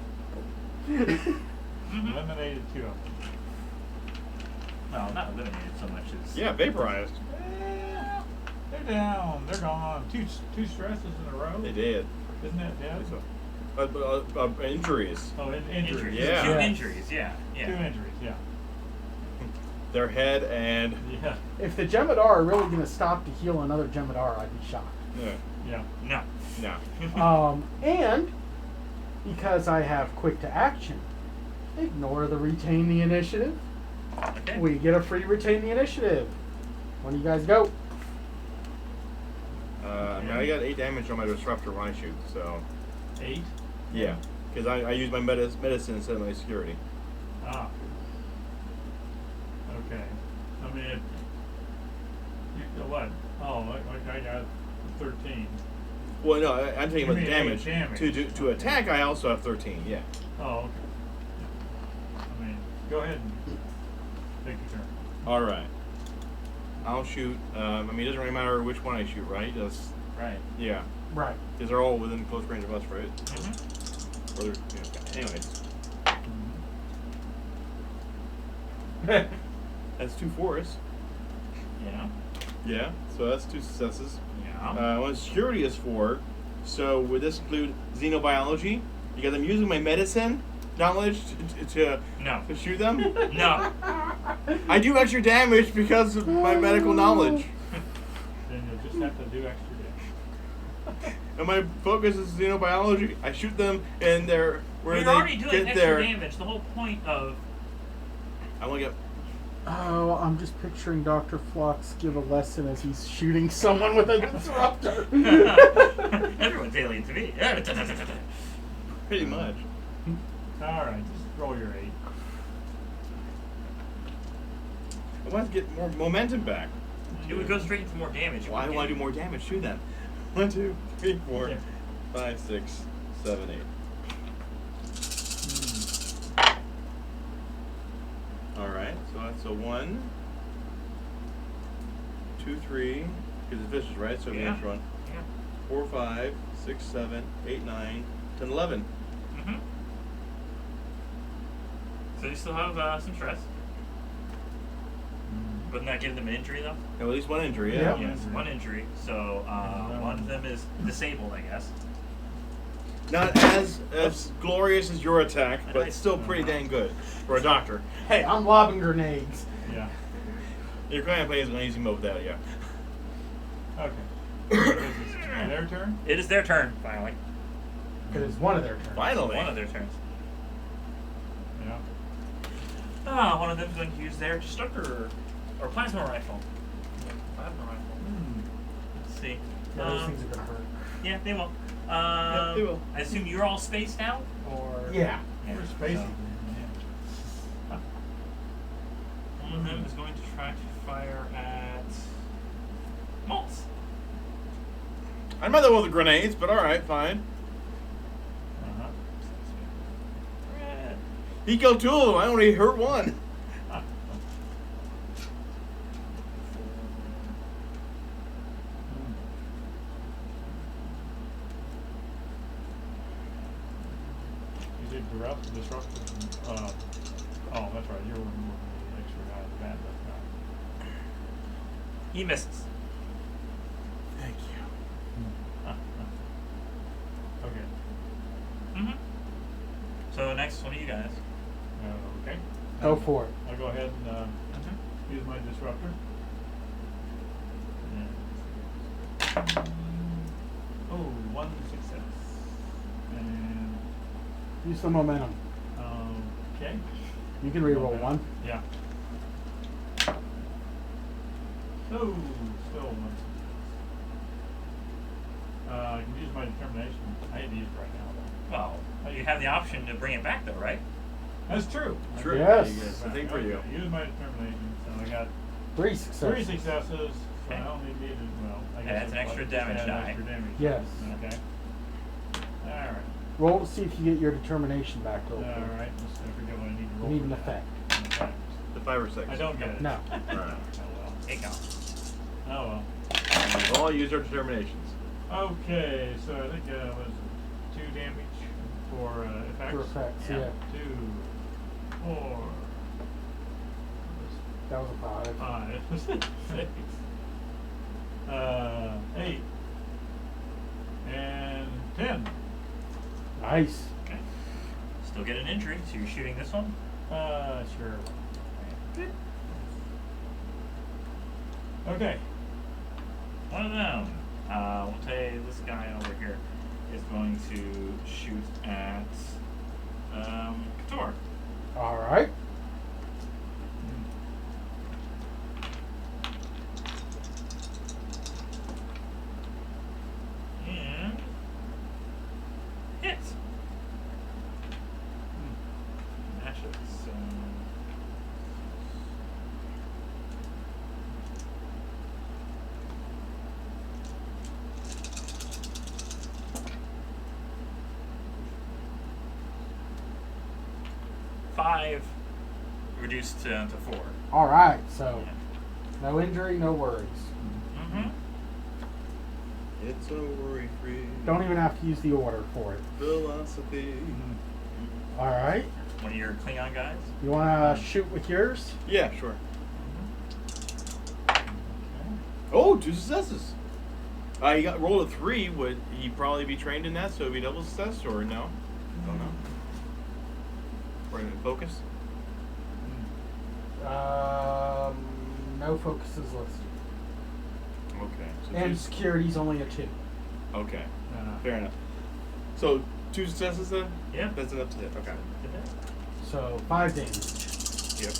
Mm-hmm. Eliminated 2 of them. Well, not eliminated so much as. Yeah, vaporized. Yeah. They're down. They're gone. Two stresses in a row. They did. Isn't that dead? So, injuries. Oh, injuries. Injuries. Yeah. 2 Yes. injuries, yeah. 2 Yeah. injuries. Yeah. Their head and Yeah. If the Jem'Hadar are really going to stop to heal another Jem'Hadar, I'd be shocked. Yeah. No. no. And because I have quick to action, ignore the retain the initiative. Okay. We get a free retain the initiative. When do you guys go? I mean, I got 8 damage on my disruptor when I shoot, so 8. yeah, because I use my medicine instead of my security. Ah. Okay. I mean, you what? Oh, I got 13. Well, no, I'm taking You about the mean damage. 8 damage. To attack, I also have 13. Yeah. Oh, okay. I mean, go ahead and take your turn. All right. I'll shoot. I mean, it doesn't really matter which one I shoot, right? Just Right. yeah, Right. because they're all within close range of us, right? Mm-hmm. Or they're, anyways, that's 2 4s. Yeah. Yeah, so that's 2 successes. Yeah. One security is 4. So would this include xenobiology? Because I'm using my medicine knowledge to No. shoot them. No. I do extra damage because of my medical knowledge. Then you'll just have to do extra damage. And my focus is xenobiology. I shoot them and they're where You're they already doing get extra their. damage. The whole point of. I want to get. Oh, I'm just picturing Dr. Phlox give a lesson as he's shooting someone with a disruptor. Everyone's alien to me. Pretty much. All right, just roll your 8. I want to get more momentum back. It would go straight into more damage. Well, I want to do more damage too then. 1, 2, 3, 4, 5, 6, 7, 8. Alright, so that's a 1, 2, 3, because the fish is right, so the next one. Yeah. 4, 5, 6, 7, 8, 9, 10, 11. Mm-hmm. So you still have some stress. Wouldn't that give them an injury though? At least one injury, yeah. Yeah. Yes, one injury. So one of them is disabled, I guess. Not as glorious as your attack, but still pretty dang good for a doctor. Hey, I'm lobbing grenades. Yeah. You're going to play as an easy mode without it, yeah. Okay. This is their turn? It is their turn, finally. It is one of their turns. Finally. One of their turns. Yeah. One of them's going to use their destructor or plasma rifle. Plasma rifle. Let's see. Yeah, those things are gonna hurt. Yeah, they will. Yep, they will. I assume you're all spaced out, or Yeah. We're spacey. so- One of them is going to try to fire at Maltz. I'm not the one with the grenades, but alright, fine. Uh-huh. He killed 2 of them, I only hurt 1. You did disruptor. Oh, that's right. You're removing the extra guy in the band. He misses. Thank you. Okay. Mm-hmm. So next one of you guys. Okay. Go for it. I'll go ahead and use my disruptor. And oh, 1 success. And Use the momentum. okay. You can reroll Okay. 1. Yeah. Oh, still 1 success. I can use my determination. I hate to use it right now, Well, you have the option to bring it back, though, right? though. That's true. True. Yes. Yes, I think for you. Okay, use my determination. So I got 3 successes. 3 successes. So I only needed, well, I guess Adds an it's extra like- damage add die. extra damage. Yes. Okay. Alright. Roll to see if you get your determination back real quick. Alright. Let's forget what I need to You roll. need for an that. effect. An effect. The 5 or 6. I don't get it. No. Alright. Oh well. Take off. Oh well. We'll all use our determinations. Okay, so I think was 2 damage for effects. For effects, Yeah. yeah. 2, 4, That was a 5. 5, 6, 8, and 10. Nice. Okay. Still get an injury, so you're shooting this one? Sure. Okay. One of them. We'll say this guy over here is going to shoot at Kator. Alright. And hits. Matches. Five reduced to 4. Alright, so Yeah. no injury, no worries. Mm-hmm. It's a worry-free Don't even have to use the order for it. philosophy. Alright. One of your Klingon guys. You want to shoot with yours? Yeah, sure. Oh, 2 successes. He got rolled a 3. Would he probably be trained in that, so it'd be double success, or no? Don't know. Or focus? No focuses listed. Okay. So And 2 security's only a 2. Okay. Fair enough. So 2 successes then? Yeah. That's enough to hit. Okay. So 5 damage. Yep.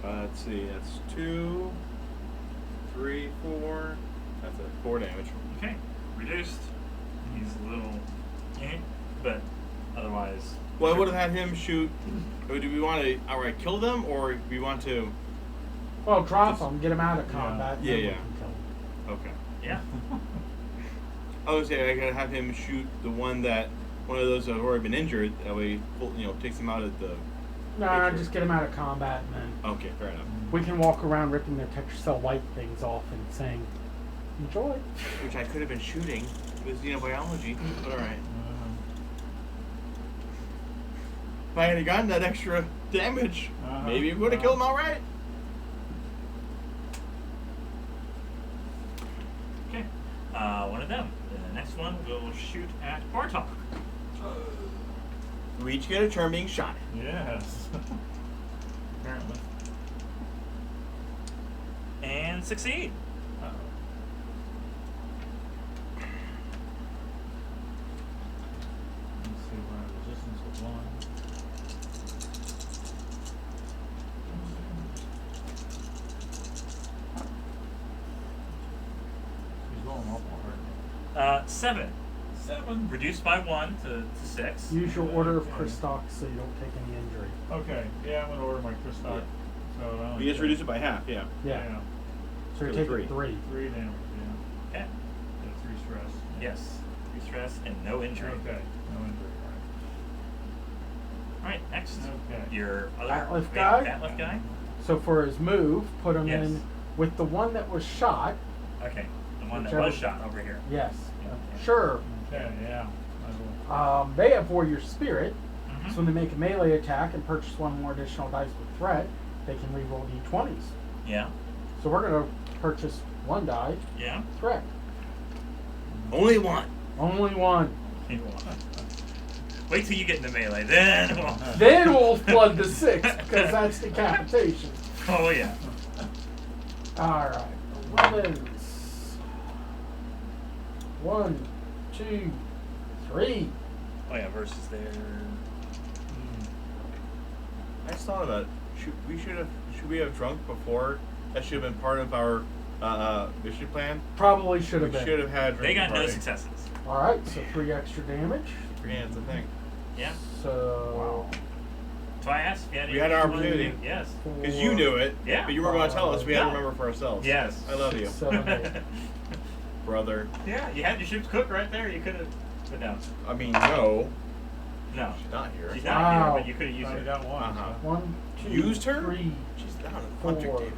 Let's see. That's 2, 3, 4. That's it. 4 damage. Okay. Reduced. He's a little, but Otherwise. Well, I would have had him shoot. Do we want to outright kill them, or do we want to? Well, drop Just- them, get them out of combat. Yeah, and then we yeah. can kill 'em. Okay. Yeah. I was saying I gotta have him shoot one of those that have already been injured. That way, takes them out at the. No, picture. just get them out of combat, and then Okay, fair enough. we can walk around ripping their Tetracell light things off and saying, "Enjoy." Which I could have been shooting with xenobiology, but all right. If I had gotten that extra damage, maybe we would have killed him outright. Okay. One of them. The next one will shoot at Bartok. We each get a turn being shot. Yes. Apparently. And succeed. Uh-oh. Let's see, we're at resistance of 1. He's going awful hard. 7. 7. Reduced by 1 to 6. Use your order of Okay. Christox so you don't take any injury. Okay, yeah, I'm gonna order my Christock. So it only We just takes- reduce it by half, yeah. Yeah. So you're So taking three. 3. 3 damage, yeah. Okay. Yeah, 3 stress. Yes. 3 stress and no injury. Okay, no injury, Alright, next. Okay. Your other Atlas guy? Atlas guy? So for his move, put him Yes. in with the one that was shot. Okay. The one that Whichever- was shot over here. Yes. Okay. Sure. right? Okay, yeah. Might as well. They have Warrior Spirit, Mhm. so when they make a melee attack and purchase 1 more additional dice with threat, they can reroll d20s. Yeah. So we're going to purchase 1 die, Yeah. threat. Only one. Only 1. Wait till you get into melee, then we'll... Then we'll flood the 6 because that's decapitation. Oh yeah. Alright, 11s. 1, 2, 3. Oh yeah, versus their... I just thought about it. Should we have drunk before? That should have been part of our mission plan. Probably should have We been. should have had. They got drinking no party. successes. Alright, so 3 extra damage. Yeah, it's a thing. Yeah. So. So I asked if you had We had our anything you wanted to opportunity. do. Yes. Because you knew it. Yeah. But you weren't going to tell us. We had to No. remember for ourselves. Yes. I love you, 7, 8. brother. Yeah, you had your ship's cook right there. You could have... But no. I mean, no. No. She's not here. She's not Wow. here, but you could have used Only her. got 1. Uh-huh. 1, 2, Used her? 3, She's down in the 4, project, David.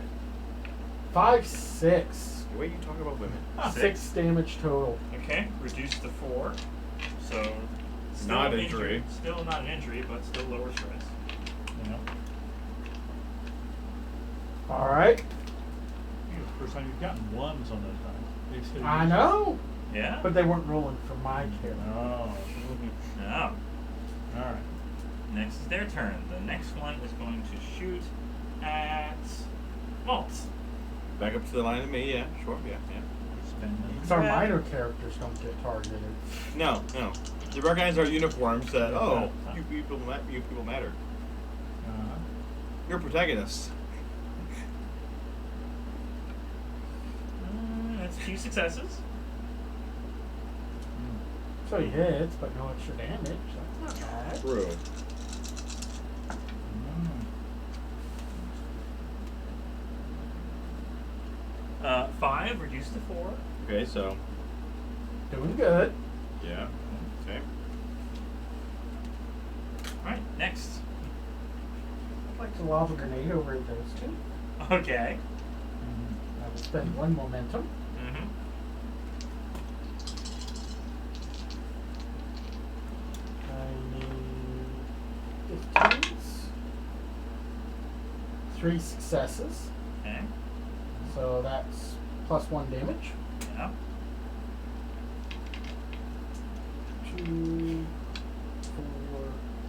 5, 6. The way you talk about women. 6 damage total. Okay, reduced to 4. So... still Not injured. injury. Still not an injury, but still lower stress. Yeah. Alright. First time you've gotten 1s on those dice. I know. Yeah? But they weren't rolling for my character. Oh. No. Alright. Next is their turn. The next one is going to shoot at Walt. Back up to the line of me, yeah, sure, yeah. Spend them. So our Yeah. minor characters don't get targeted. No. They recognize our uniforms that, you people matter. Uh-huh. You're protagonists. That's 2 successes. So he hits, but no extra damage. That's not bad. True. Mm. 5 reduced to 4. Okay, so, Doing good. yeah. Okay. Alright, next. I'd like to lob a grenade over at those 2. Okay. I will spend 1 momentum. Mm-hmm. I need 15s. 3 successes. Okay. So that's plus 1 damage. Yeah. 2, 4,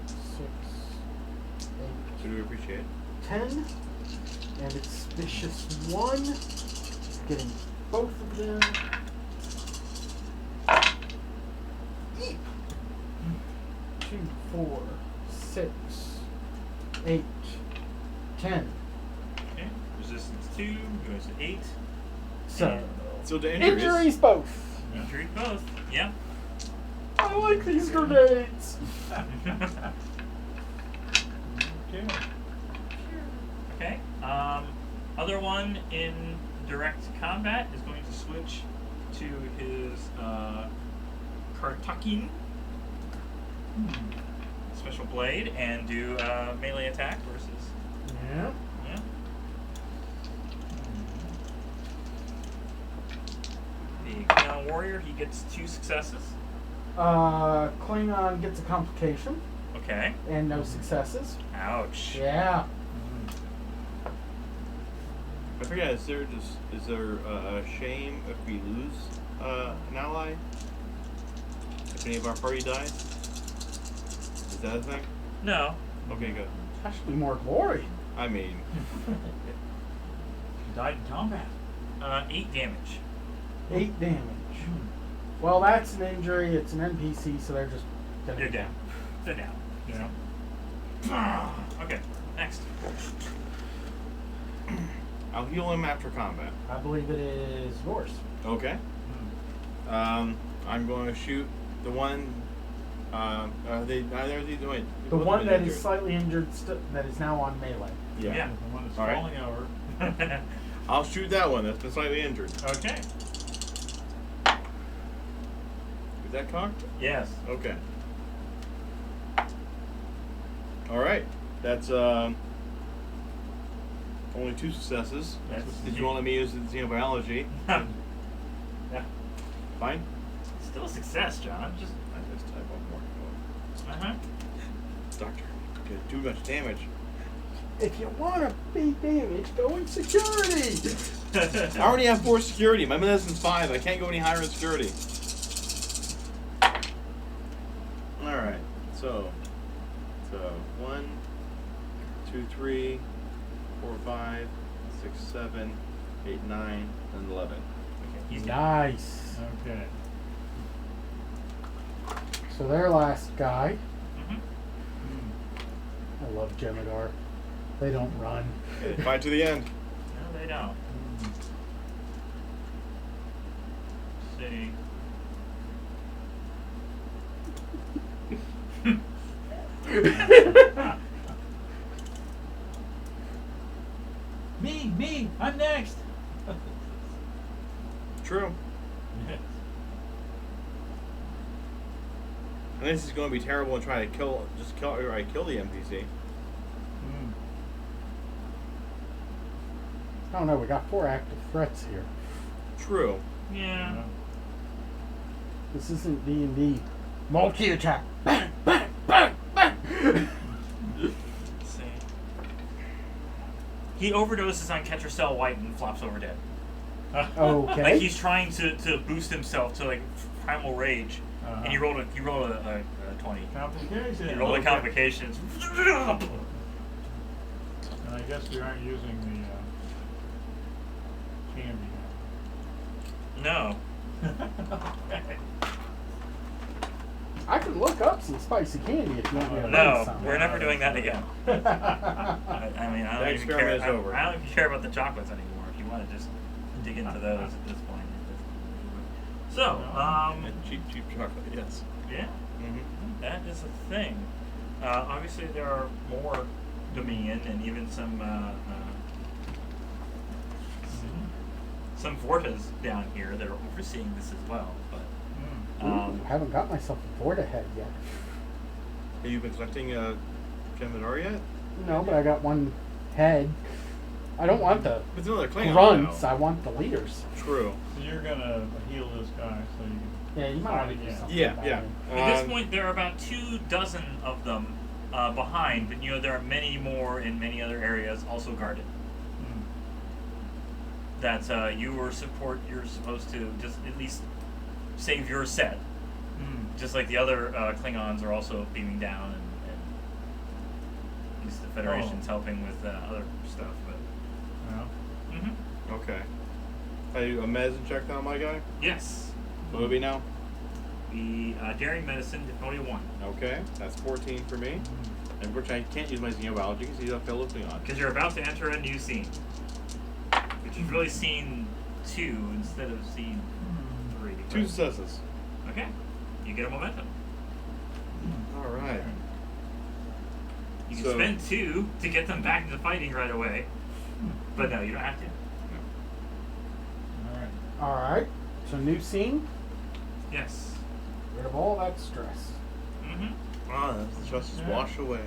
6, So do we appreciate it? 10. And it's vicious 1. Getting both of them. Eep. 2, 4, 6, 8, 10. Okay. Resistance 2 goes to 8. So, So the injuries. injuries both. Injured both. Yeah. I like these grenades. Okay. Okay. Other one in direct combat is going to switch to his Cardassian special blade and do melee attack versus. Yeah. Yeah. The Klingon warrior, he gets 2 successes. Klingon gets a complication Okay. and no successes. Ouch. Yeah. I forget. Is there a shame if we lose an ally? If any of our party dies? Is that a thing? No. Okay, good. That should be more glory. I mean, Died in combat. 8 damage. 8 damage. Well, that's an injury. It's an NPC, so they're just gonna You're be down. They're down. Yeah. Okay. Next. I'll heal him after combat. I believe it is yours. Okay. I'm going to shoot the one. Are they doing? The one that is slightly injured, that is now on melee. Yeah. Yeah. The one that's All right. falling over. I'll shoot that one that's been slightly injured. Okay. Is that cocked? Yes. Okay. All right. That's only 2 successes. Did you want to let me use the xenobiology? Yeah. Fine. Still a success, John. Just. I just type one more. Doctor, you did too much damage. If you want to be damaged, go in security. I already have 4 security. My medicine's 5. I can't go any higher in security. All right. So 1, 2, 3, 4, 5, 6, 7, 8, 9, and 11. Okay, he's down. Nice. Okay. So their last guy. Mhm. I love Jem'Hadar. They don't run. Fight to the end. No, they don't. Let's see. Me, I'm next. True. And this is going to be terrible and try to kill the NPC. I don't know. We got 4 active threats here. True. Yeah. This isn't D&D. Multi-attack. Bang, bang, bang, bang. Let's see. He overdoses on Ketracel White and flops over dead. Okay. Like he's trying to boost himself to like primal rage, and he rolled a 20. Complication. He rolled a complications. And I guess we aren't using the candy No. Okay. I can look up some spicy candy if you want me to make No, some. we're never doing that again. I mean, I That don't even care. experiment is over. I don't even care about the chocolates anymore. If you want to just dig into those at this point. So, Cheap chocolate, yes. yeah, Mm-hmm. that is a thing. Obviously, there are more Dominion and even some Vortas down here that are overseeing this as well. But Ooh, haven't got myself a Vorta head yet. Have you been collecting Jem'Hadar yet? No, but I got 1 head. I don't want the It's another Klingon. grunts. now. I want the leaders. True. So you're gonna heal this guy, so you can. Yeah, you might want to do Yeah. something. Yeah, about yeah. it. at this point, there are about 24 of them behind, but there are many more in many other areas also guarded. That you're supposed to just at least save your set. Just like the other Klingons are also beaming down, and at least the Federation's helping with other stuff. But Okay. I do a medicine check on my guy? yes, What would it be now? the daring medicine difficulty 1 Okay, that's 14 for me. And unfortunately, I can't use my xenobiology because he's a fellow Klingon. because you're about to enter a new scene, which is really scene 2 instead of scene 3. 2 successes. Okay. you get a momentum. All right. You can So- spend 2 to get them back into fighting right away. But no, you don't have to. All right. Alright. So new scene. Yes. Rid of all that stress. Mm-hmm. Ah, the stress is washed away.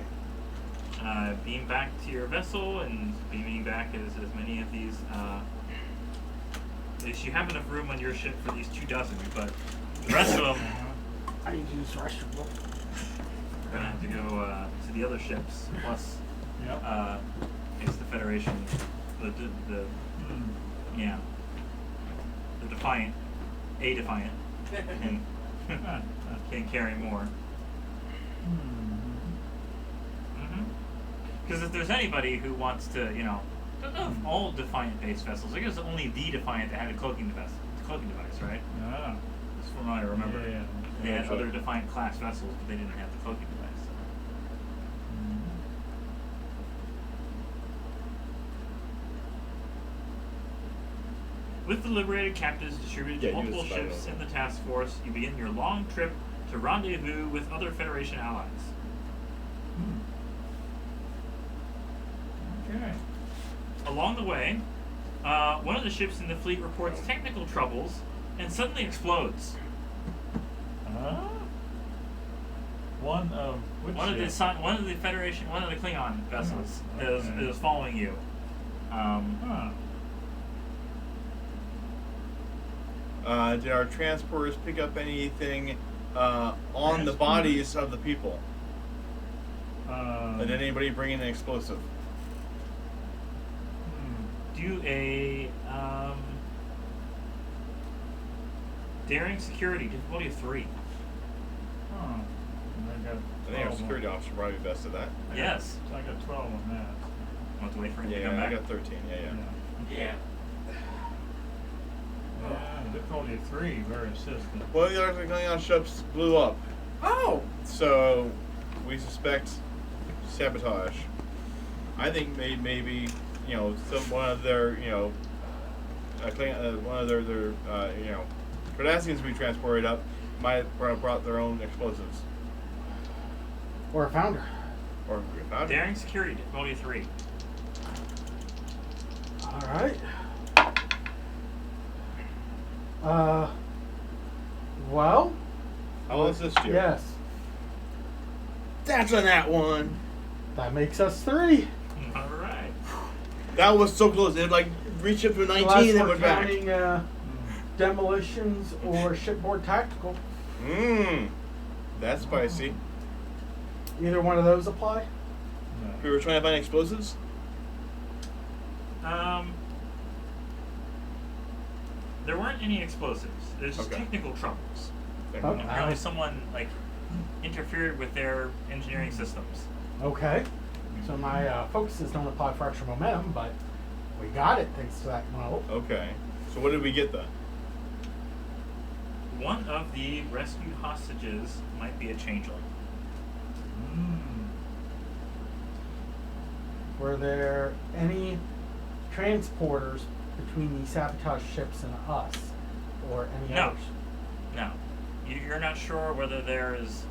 Beam back to your vessel and beaming back as many of these. You have enough room on your ship for these 24, but the rest of them I need to use the restroom. are gonna have to go to the other ships. Plus, Yep. it's the Federation, the yeah, the Defiant, a Defiant, and can carry more. Because if there's anybody who wants to, of all Defiant-based vessels, I guess only the Defiant that had a cloaking device, right? Ah. That's from what I remember. Yeah. They had Yeah, other sure. Defiant class vessels, but they didn't have the cloaking device. So. With the liberated captives distributed Yeah, to you multiple was spotted ships on in that. the task force, you begin your long trip to rendezvous with other Federation allies. Okay. Along the way, one of the ships in the fleet reports technical troubles and suddenly explodes. One of which One of the ship? one of the Federation, one of the Klingon vessels okay. is following you. Huh. Did our transporters pick up anything on the bodies of the people? And did anybody bring in an explosive? Do a daring security difficulty of 3. Huh. And I got I think our 12 security on- officer probably best at that. I got- Yes. So I got 12 on that. Want to wait for him to Yeah, come I back? got 13. Yeah. Yeah. Yeah, difficulty of 3, very assistant. One of the other Klingon ships blew up, Oh! so we suspect sabotage. I think maybe one of their one of their Cardassians we transported up might have brought their own explosives. Or a founder. Or we found it. Daring security difficulty of 3. Alright. Well, How will assist you? yes. That's on that one. That makes us 3. All right. That was so close. It reached up to 19 Unless and we're went back. counting demolitions or shipboard tactical. That's spicy. Either one of those apply? We were trying to find explosives. There weren't any explosives. There's just Okay. technical troubles. Okay. Apparently, someone interfered with their engineering systems. Okay. So my focuses don't apply for extra momentum, but we got it thanks to that model. Okay. So what did we get then? One of the rescued hostages might be a changeling. Were there any transporters between the sabotage ships and us? Or any No. others? No. You're not sure whether there's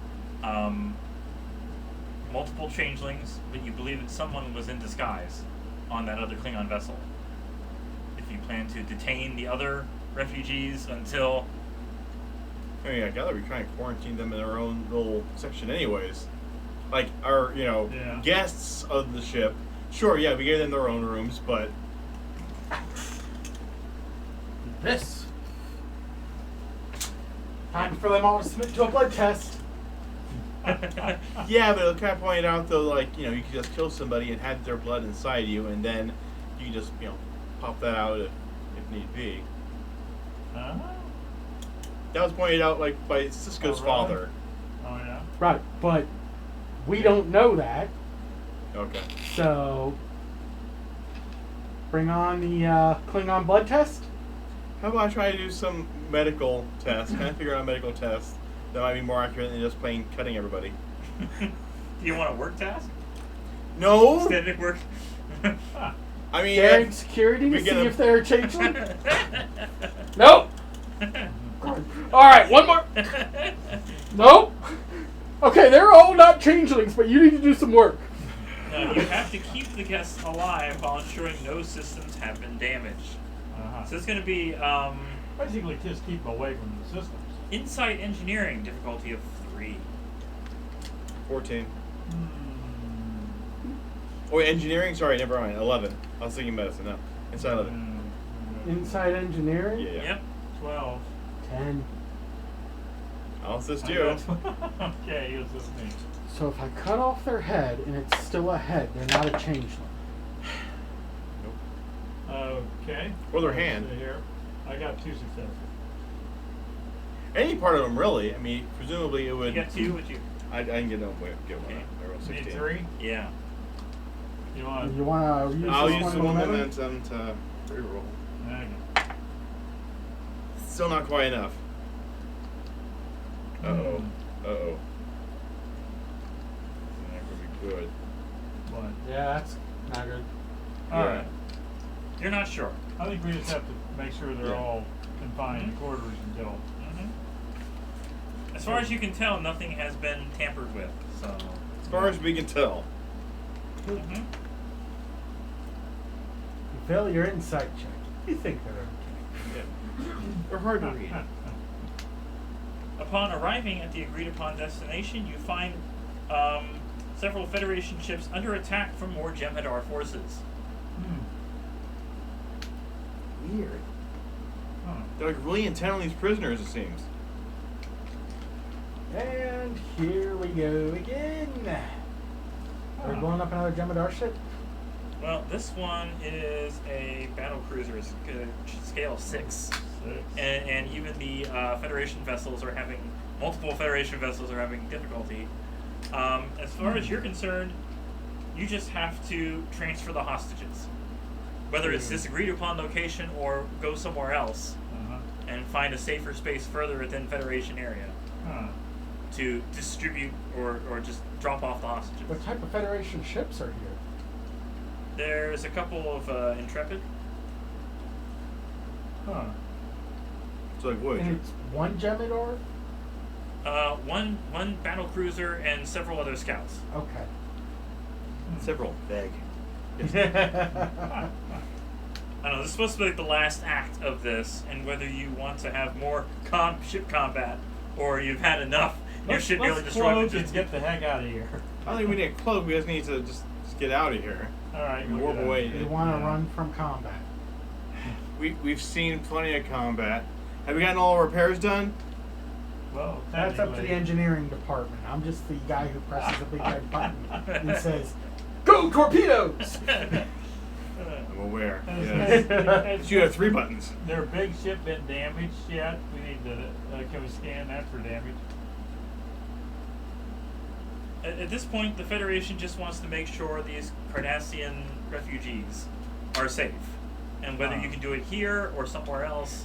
multiple changelings, but you believe that someone was in disguise on that other Klingon vessel. If you plan to detain the other refugees until... I mean, I gather we kind of quarantined them in their own little section anyways. Like, our, Yeah. guests of the ship. Sure, yeah, we gave them their own rooms, but... This. Time for them all to submit to a blood test. Yeah, but it kind of pointed out, though, you could just kill somebody and have their blood inside you, and then you can just, pop that out if need be. That was pointed out, by Cisco's Oh, really? father. Oh, yeah? Right, but we don't know that, Okay. so bring on the Klingon blood test. How about I try to do some medical test? Kind of figure out a medical test that might be more accurate than just plain cutting everybody. Do you want a work task? No! Standard work? I mean, Daring security to we see get a- if they're changeling. Nope. All right, one more. Nope. Okay, they're all not changelings, but you need to do some work. Now, you have to keep the guests alive while ensuring no systems have been damaged. So it's going to be basically just keep them away from the systems. insight engineering difficulty of 3. 14. Oh, wait, engineering? Sorry, never mind. 11. I was thinking medicine. No. Inside 11. Inside engineering? Yeah. Yep. 12. 10. I'll assist I you. got okay, you assist me. So if I cut off their head and it's still a head, they're not a changeling. Okay. Or their Let's hand. see here. I got 2 successes. Any part of them, really. I mean, presumably it You would. got 2, would you? I can get one. Get one. Okay. I rolled You need 16. 3? Yeah. You want? You want to use I'll this use one some momentum? momentum to reroll. Okay. Still not quite enough. Uh-oh. Uh-oh. This is not going to be good. What? Yeah, that's not good. All Yeah. right. You're not sure. I think we just have to make sure they're Yeah. all confined to quarters until. As far as you can tell, nothing has been tampered with. So. As far as we can tell. You fail your insight check. You think they're okay. Yeah. They're hard to read. Upon arriving at the agreed-upon destination, you find several Federation ships under attack from more Jem'Hadar forces. Weird. Huh. They're like really intent on these prisoners, it seems. And here we go again. Are we blowing up another Jem'Hadar ship? Well, this one is a battle cruiser, it's scale 6. 6. And even the Federation vessels are having, multiple Federation vessels are having difficulty. As far as you're concerned, you just have to transfer the hostages. Whether it's this agreed upon location or go somewhere else and find a safer space further within Federation area to distribute or just drop off the hostages. What type of Federation ships are here? There's a couple of Intrepid. Huh. It's like Voyager. And it's one Jem'Hadar? One battle cruiser and several other scouts. Okay. Several. Vague. I don't know, this is supposed to be like the last act of this, and whether you want to have more ship combat or you've had enough, your ship nearly destroyed. Let's close and get the heck out of here. I don't think we need to close. We just need to just get out of here. All right. And we'll warp get out. away. You want to run from combat. We've seen plenty of combat. Have we gotten all our repairs done? Well, That's up to the technically- engineering department. I'm just the guy who presses the big red button and says, "Go torpedoes!" I'm aware. Has- Yes. has- You have 3 buttons. Their big ship been damaged yet? We need to. Can we scan that for damage? At this point, the Federation just wants to make sure these Cardassian refugees are safe. And whether you can do it here or somewhere else,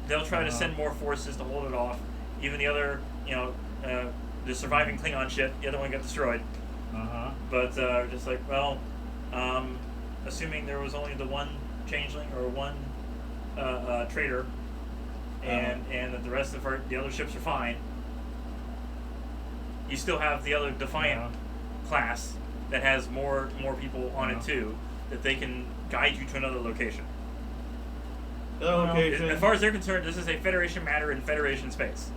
they'll try to send more forces to hold it off. Even the other, the surviving Klingon ship, the other one got destroyed. But just like, well, assuming there was only the one changeling or one traitor, and that the rest of the other ships are fine, you still have the other Defiant class that has more people on it too, that they can guide you to another location. Location. As far as they're concerned, this is a Federation matter in Federation space.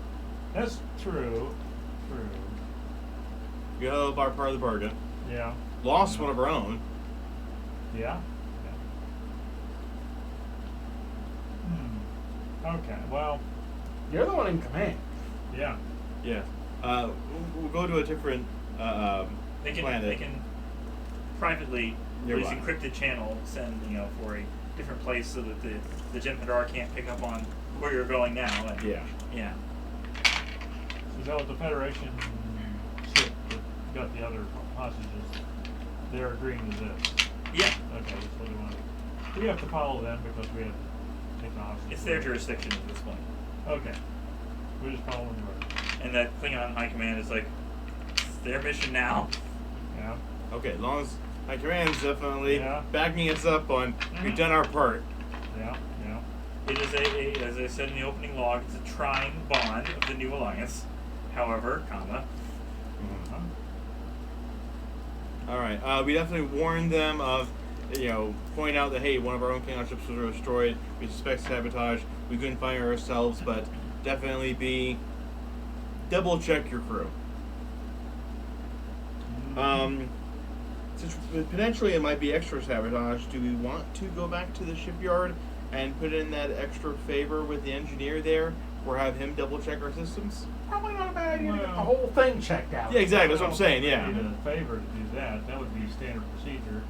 That's true. True. We held our part of the bargain. Yeah. Lost one of our own. Yeah. Okay. Well. You're the one in command. Yeah. Yeah. We'll go to a different They planet. can privately, through this Nearby. encrypted channel, send for a different place so that the Jem'Hadar can't pick up on where you're going now. And, Yeah. Yeah. Is that what the Federation ship that got the other hostages? They're agreeing to this. Yeah. Okay. That's what they want. We have to follow them because we have to take the hostages. It's their jurisdiction at this point. Okay. We're just following the order. And that Klingon High Command is like, it's their mission now. Yeah. Okay, as long as my command's definitely Yeah. backing us up on we've done our part. Yeah. Yeah. It is as I said in the opening log, it's a trine bond of the new alliance. However, comma. All right. We definitely warned them of, point out that hey, one of our own Klingon ships was destroyed. We suspect sabotage. We couldn't find it ourselves, but definitely double check your crew. Since potentially it might be extra sabotage, do we want to go back to the shipyard and put in that extra favor with the engineer there, or have him double check our systems? Probably not a bad idea to get the whole thing checked out. Yeah, exactly. That's what I'm saying. Yeah. We need a favor to do that. That would be standard procedure.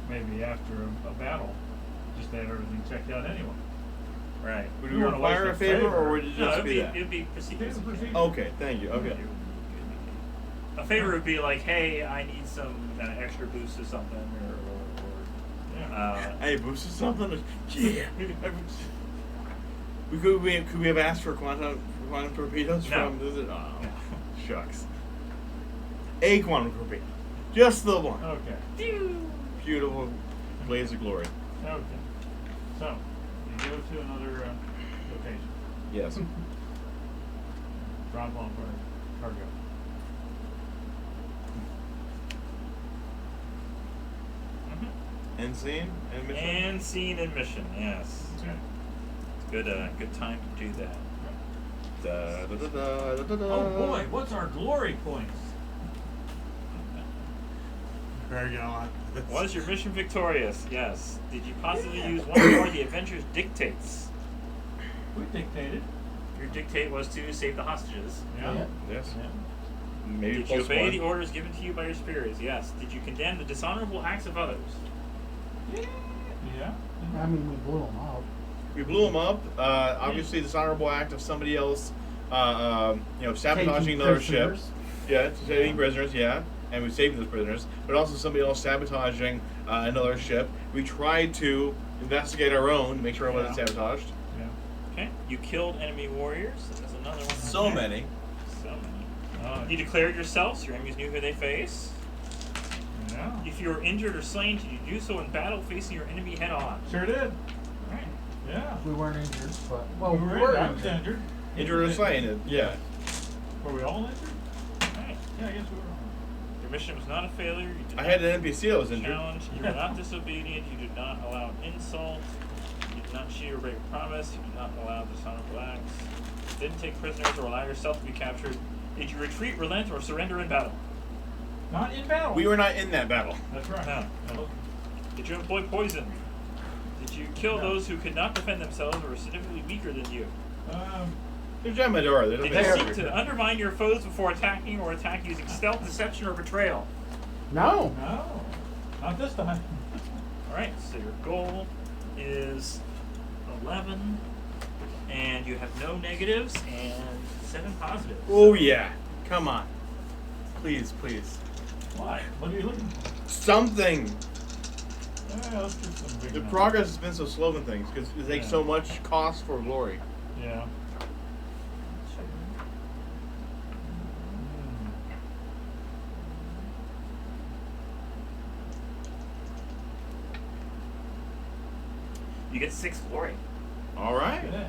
Maybe after a battle, just to have everything checked out anyway. Right. Would we require a favor, or would it just No, be that? it'd be procedure. Okay. Thank you. Okay. A favor would be like, hey, I need some extra boost or something, or Hey, boost or something. Yeah. Could we have asked for quantum torpedoes No. from this? Oh, shucks. A quantum torpedo, just the one. Okay. Beautiful blaze of glory. Okay. So, you go to another location. Yes. Drop off our cargo. End scene and mission. And scene and mission, yes. Okay. It's good time to do that. Da, da, da, da, da, da, da. Oh boy, what's our glory points? Very good. Was your mission victorious? Yes. Did you possibly use one or more of the Avengers' dictates? We dictated. Your dictate was to save the hostages. Yeah. Yes. Yeah. Maybe Did you plus obey one. the orders given to you by your superiors? Yes. Did you condemn the dishonorable acts of others? Yeah. I mean, we blew them up. We blew them up. Obviously, dishonorable act of somebody else, sabotaging Taking another ship. prisoners. Yeah, taking prisoners. Yeah, and we saved those prisoners. But also somebody else sabotaging another ship. We tried to investigate our own, make sure it wasn't sabotaged. Yeah. Okay. You killed enemy warriors. There's another one. So right there. many. So many. Oh, You declared yourselves. Your enemies knew who they face. yeah. If you were injured or slain, did you do so in battle facing your enemy head on? Sure did. Right. Yeah. We weren't injured, but We were injured. I was injured. Injured or slain. Yeah. Were we all injured? Right. Yeah, I guess we were all. Your mission was not a failure. You did I not had an NPC that was injured. challenge. You were not disobedient. You did not allow insult. You did not cheat or break a promise. You did not allow dishonorable acts. Didn't take prisoners or allow yourself to be captured. Did you retreat, relent, or surrender in battle? Not in battle. We were not in that battle. That's right. No. Did you employ poison? Did you kill No. those who could not defend themselves or were significantly weaker than you? They're Jem'Hadar. They don't Did make you sense. seek to undermine your foes before attacking or attack using stealth, deception, or betrayal? No. No. Not this time. Alright, so your goal is 11, and you have no negatives and 7 positives. Oh yeah. Come on. Please, please. Why? What are you looking for? Something. Yeah, let's do some big The numbers. progress has been so slow in things because it takes Yeah. so much cost for glory. Yeah. You get 6 glory. All right. Yeah.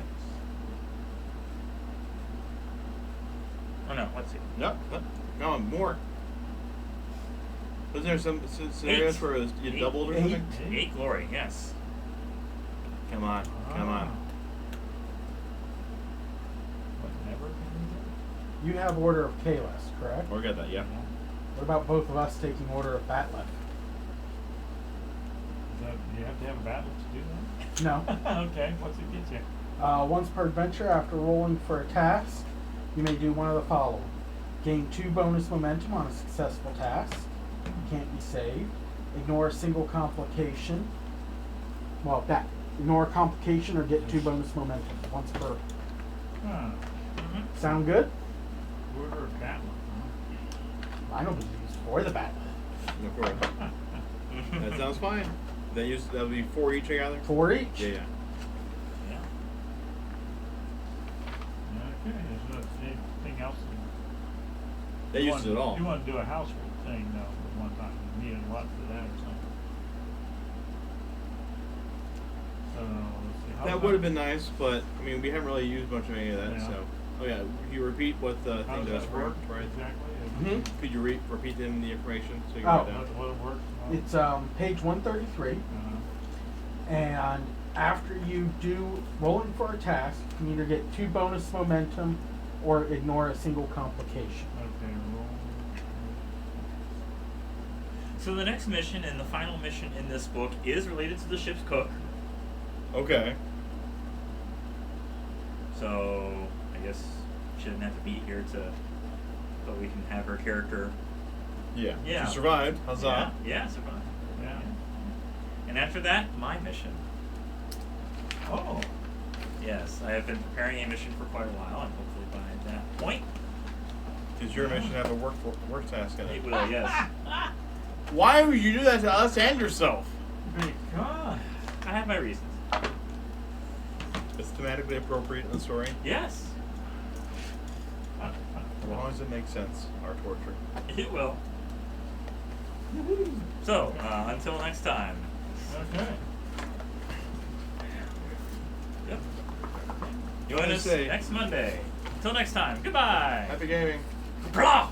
Oh no, let's see. Yep. Come on, more. Wasn't there some scenarios 8. where you 8. doubled or 8. something? 8 glory, yes. Come on, come on. What, never can You have Order of Kalos, correct? We got that, yeah. What about both of us taking Order of Batleth? do that? You have to have a battle to do No. that? Okay, what's it get you? Once per adventure, after rolling for a task, you may do one of the following. Gain 2 bonus momentum on a successful task. Can't be saved. Ignore a single complication. Well, that. Ignore a complication or get 2 bonus momentum. Once per. Huh. Sound good? Order of battle. Mine will be used for the battle. Of course. That sounds fine. That'll be 4 each, I gather? 4 each? Yeah. Yeah. Okay, is there anything else? They You used want- it all. You want to do a household thing, though, at one time. You needed a lot for that or something. So, let's see. How That about- would have been nice, but I mean, we haven't really used much of any of that. Yeah. So, Oh yeah, you repeat what the How thing does does that for work you, right? exactly? Mhm. Could you repeat them the information so you can Oh. write down? What it works? It's page 133, and after you do rolling for a task, you can either get 2 bonus momentum or ignore a single complication. Okay, roll. So the next mission and the final mission in this book is related to the ship's cook. Okay. So I guess she doesn't have to be here but we can have her character. Yeah. Yeah. She survived. Huzzah. Yeah, survive. Yeah. And after that, my mission. Oh. Yes, I have been preparing a mission for quite a while, and hopefully by that point, Does your mission have a work task in it it? will. Yes. Why would you do that to us and yourself? Because I have my reasons. It's thematically appropriate in the story. Yes, As long as it makes sense, our torture. it will. So until next time. Okay. Yep. What Join do you us say? next Monday. Until next time. Goodbye. Happy gaming. Blah!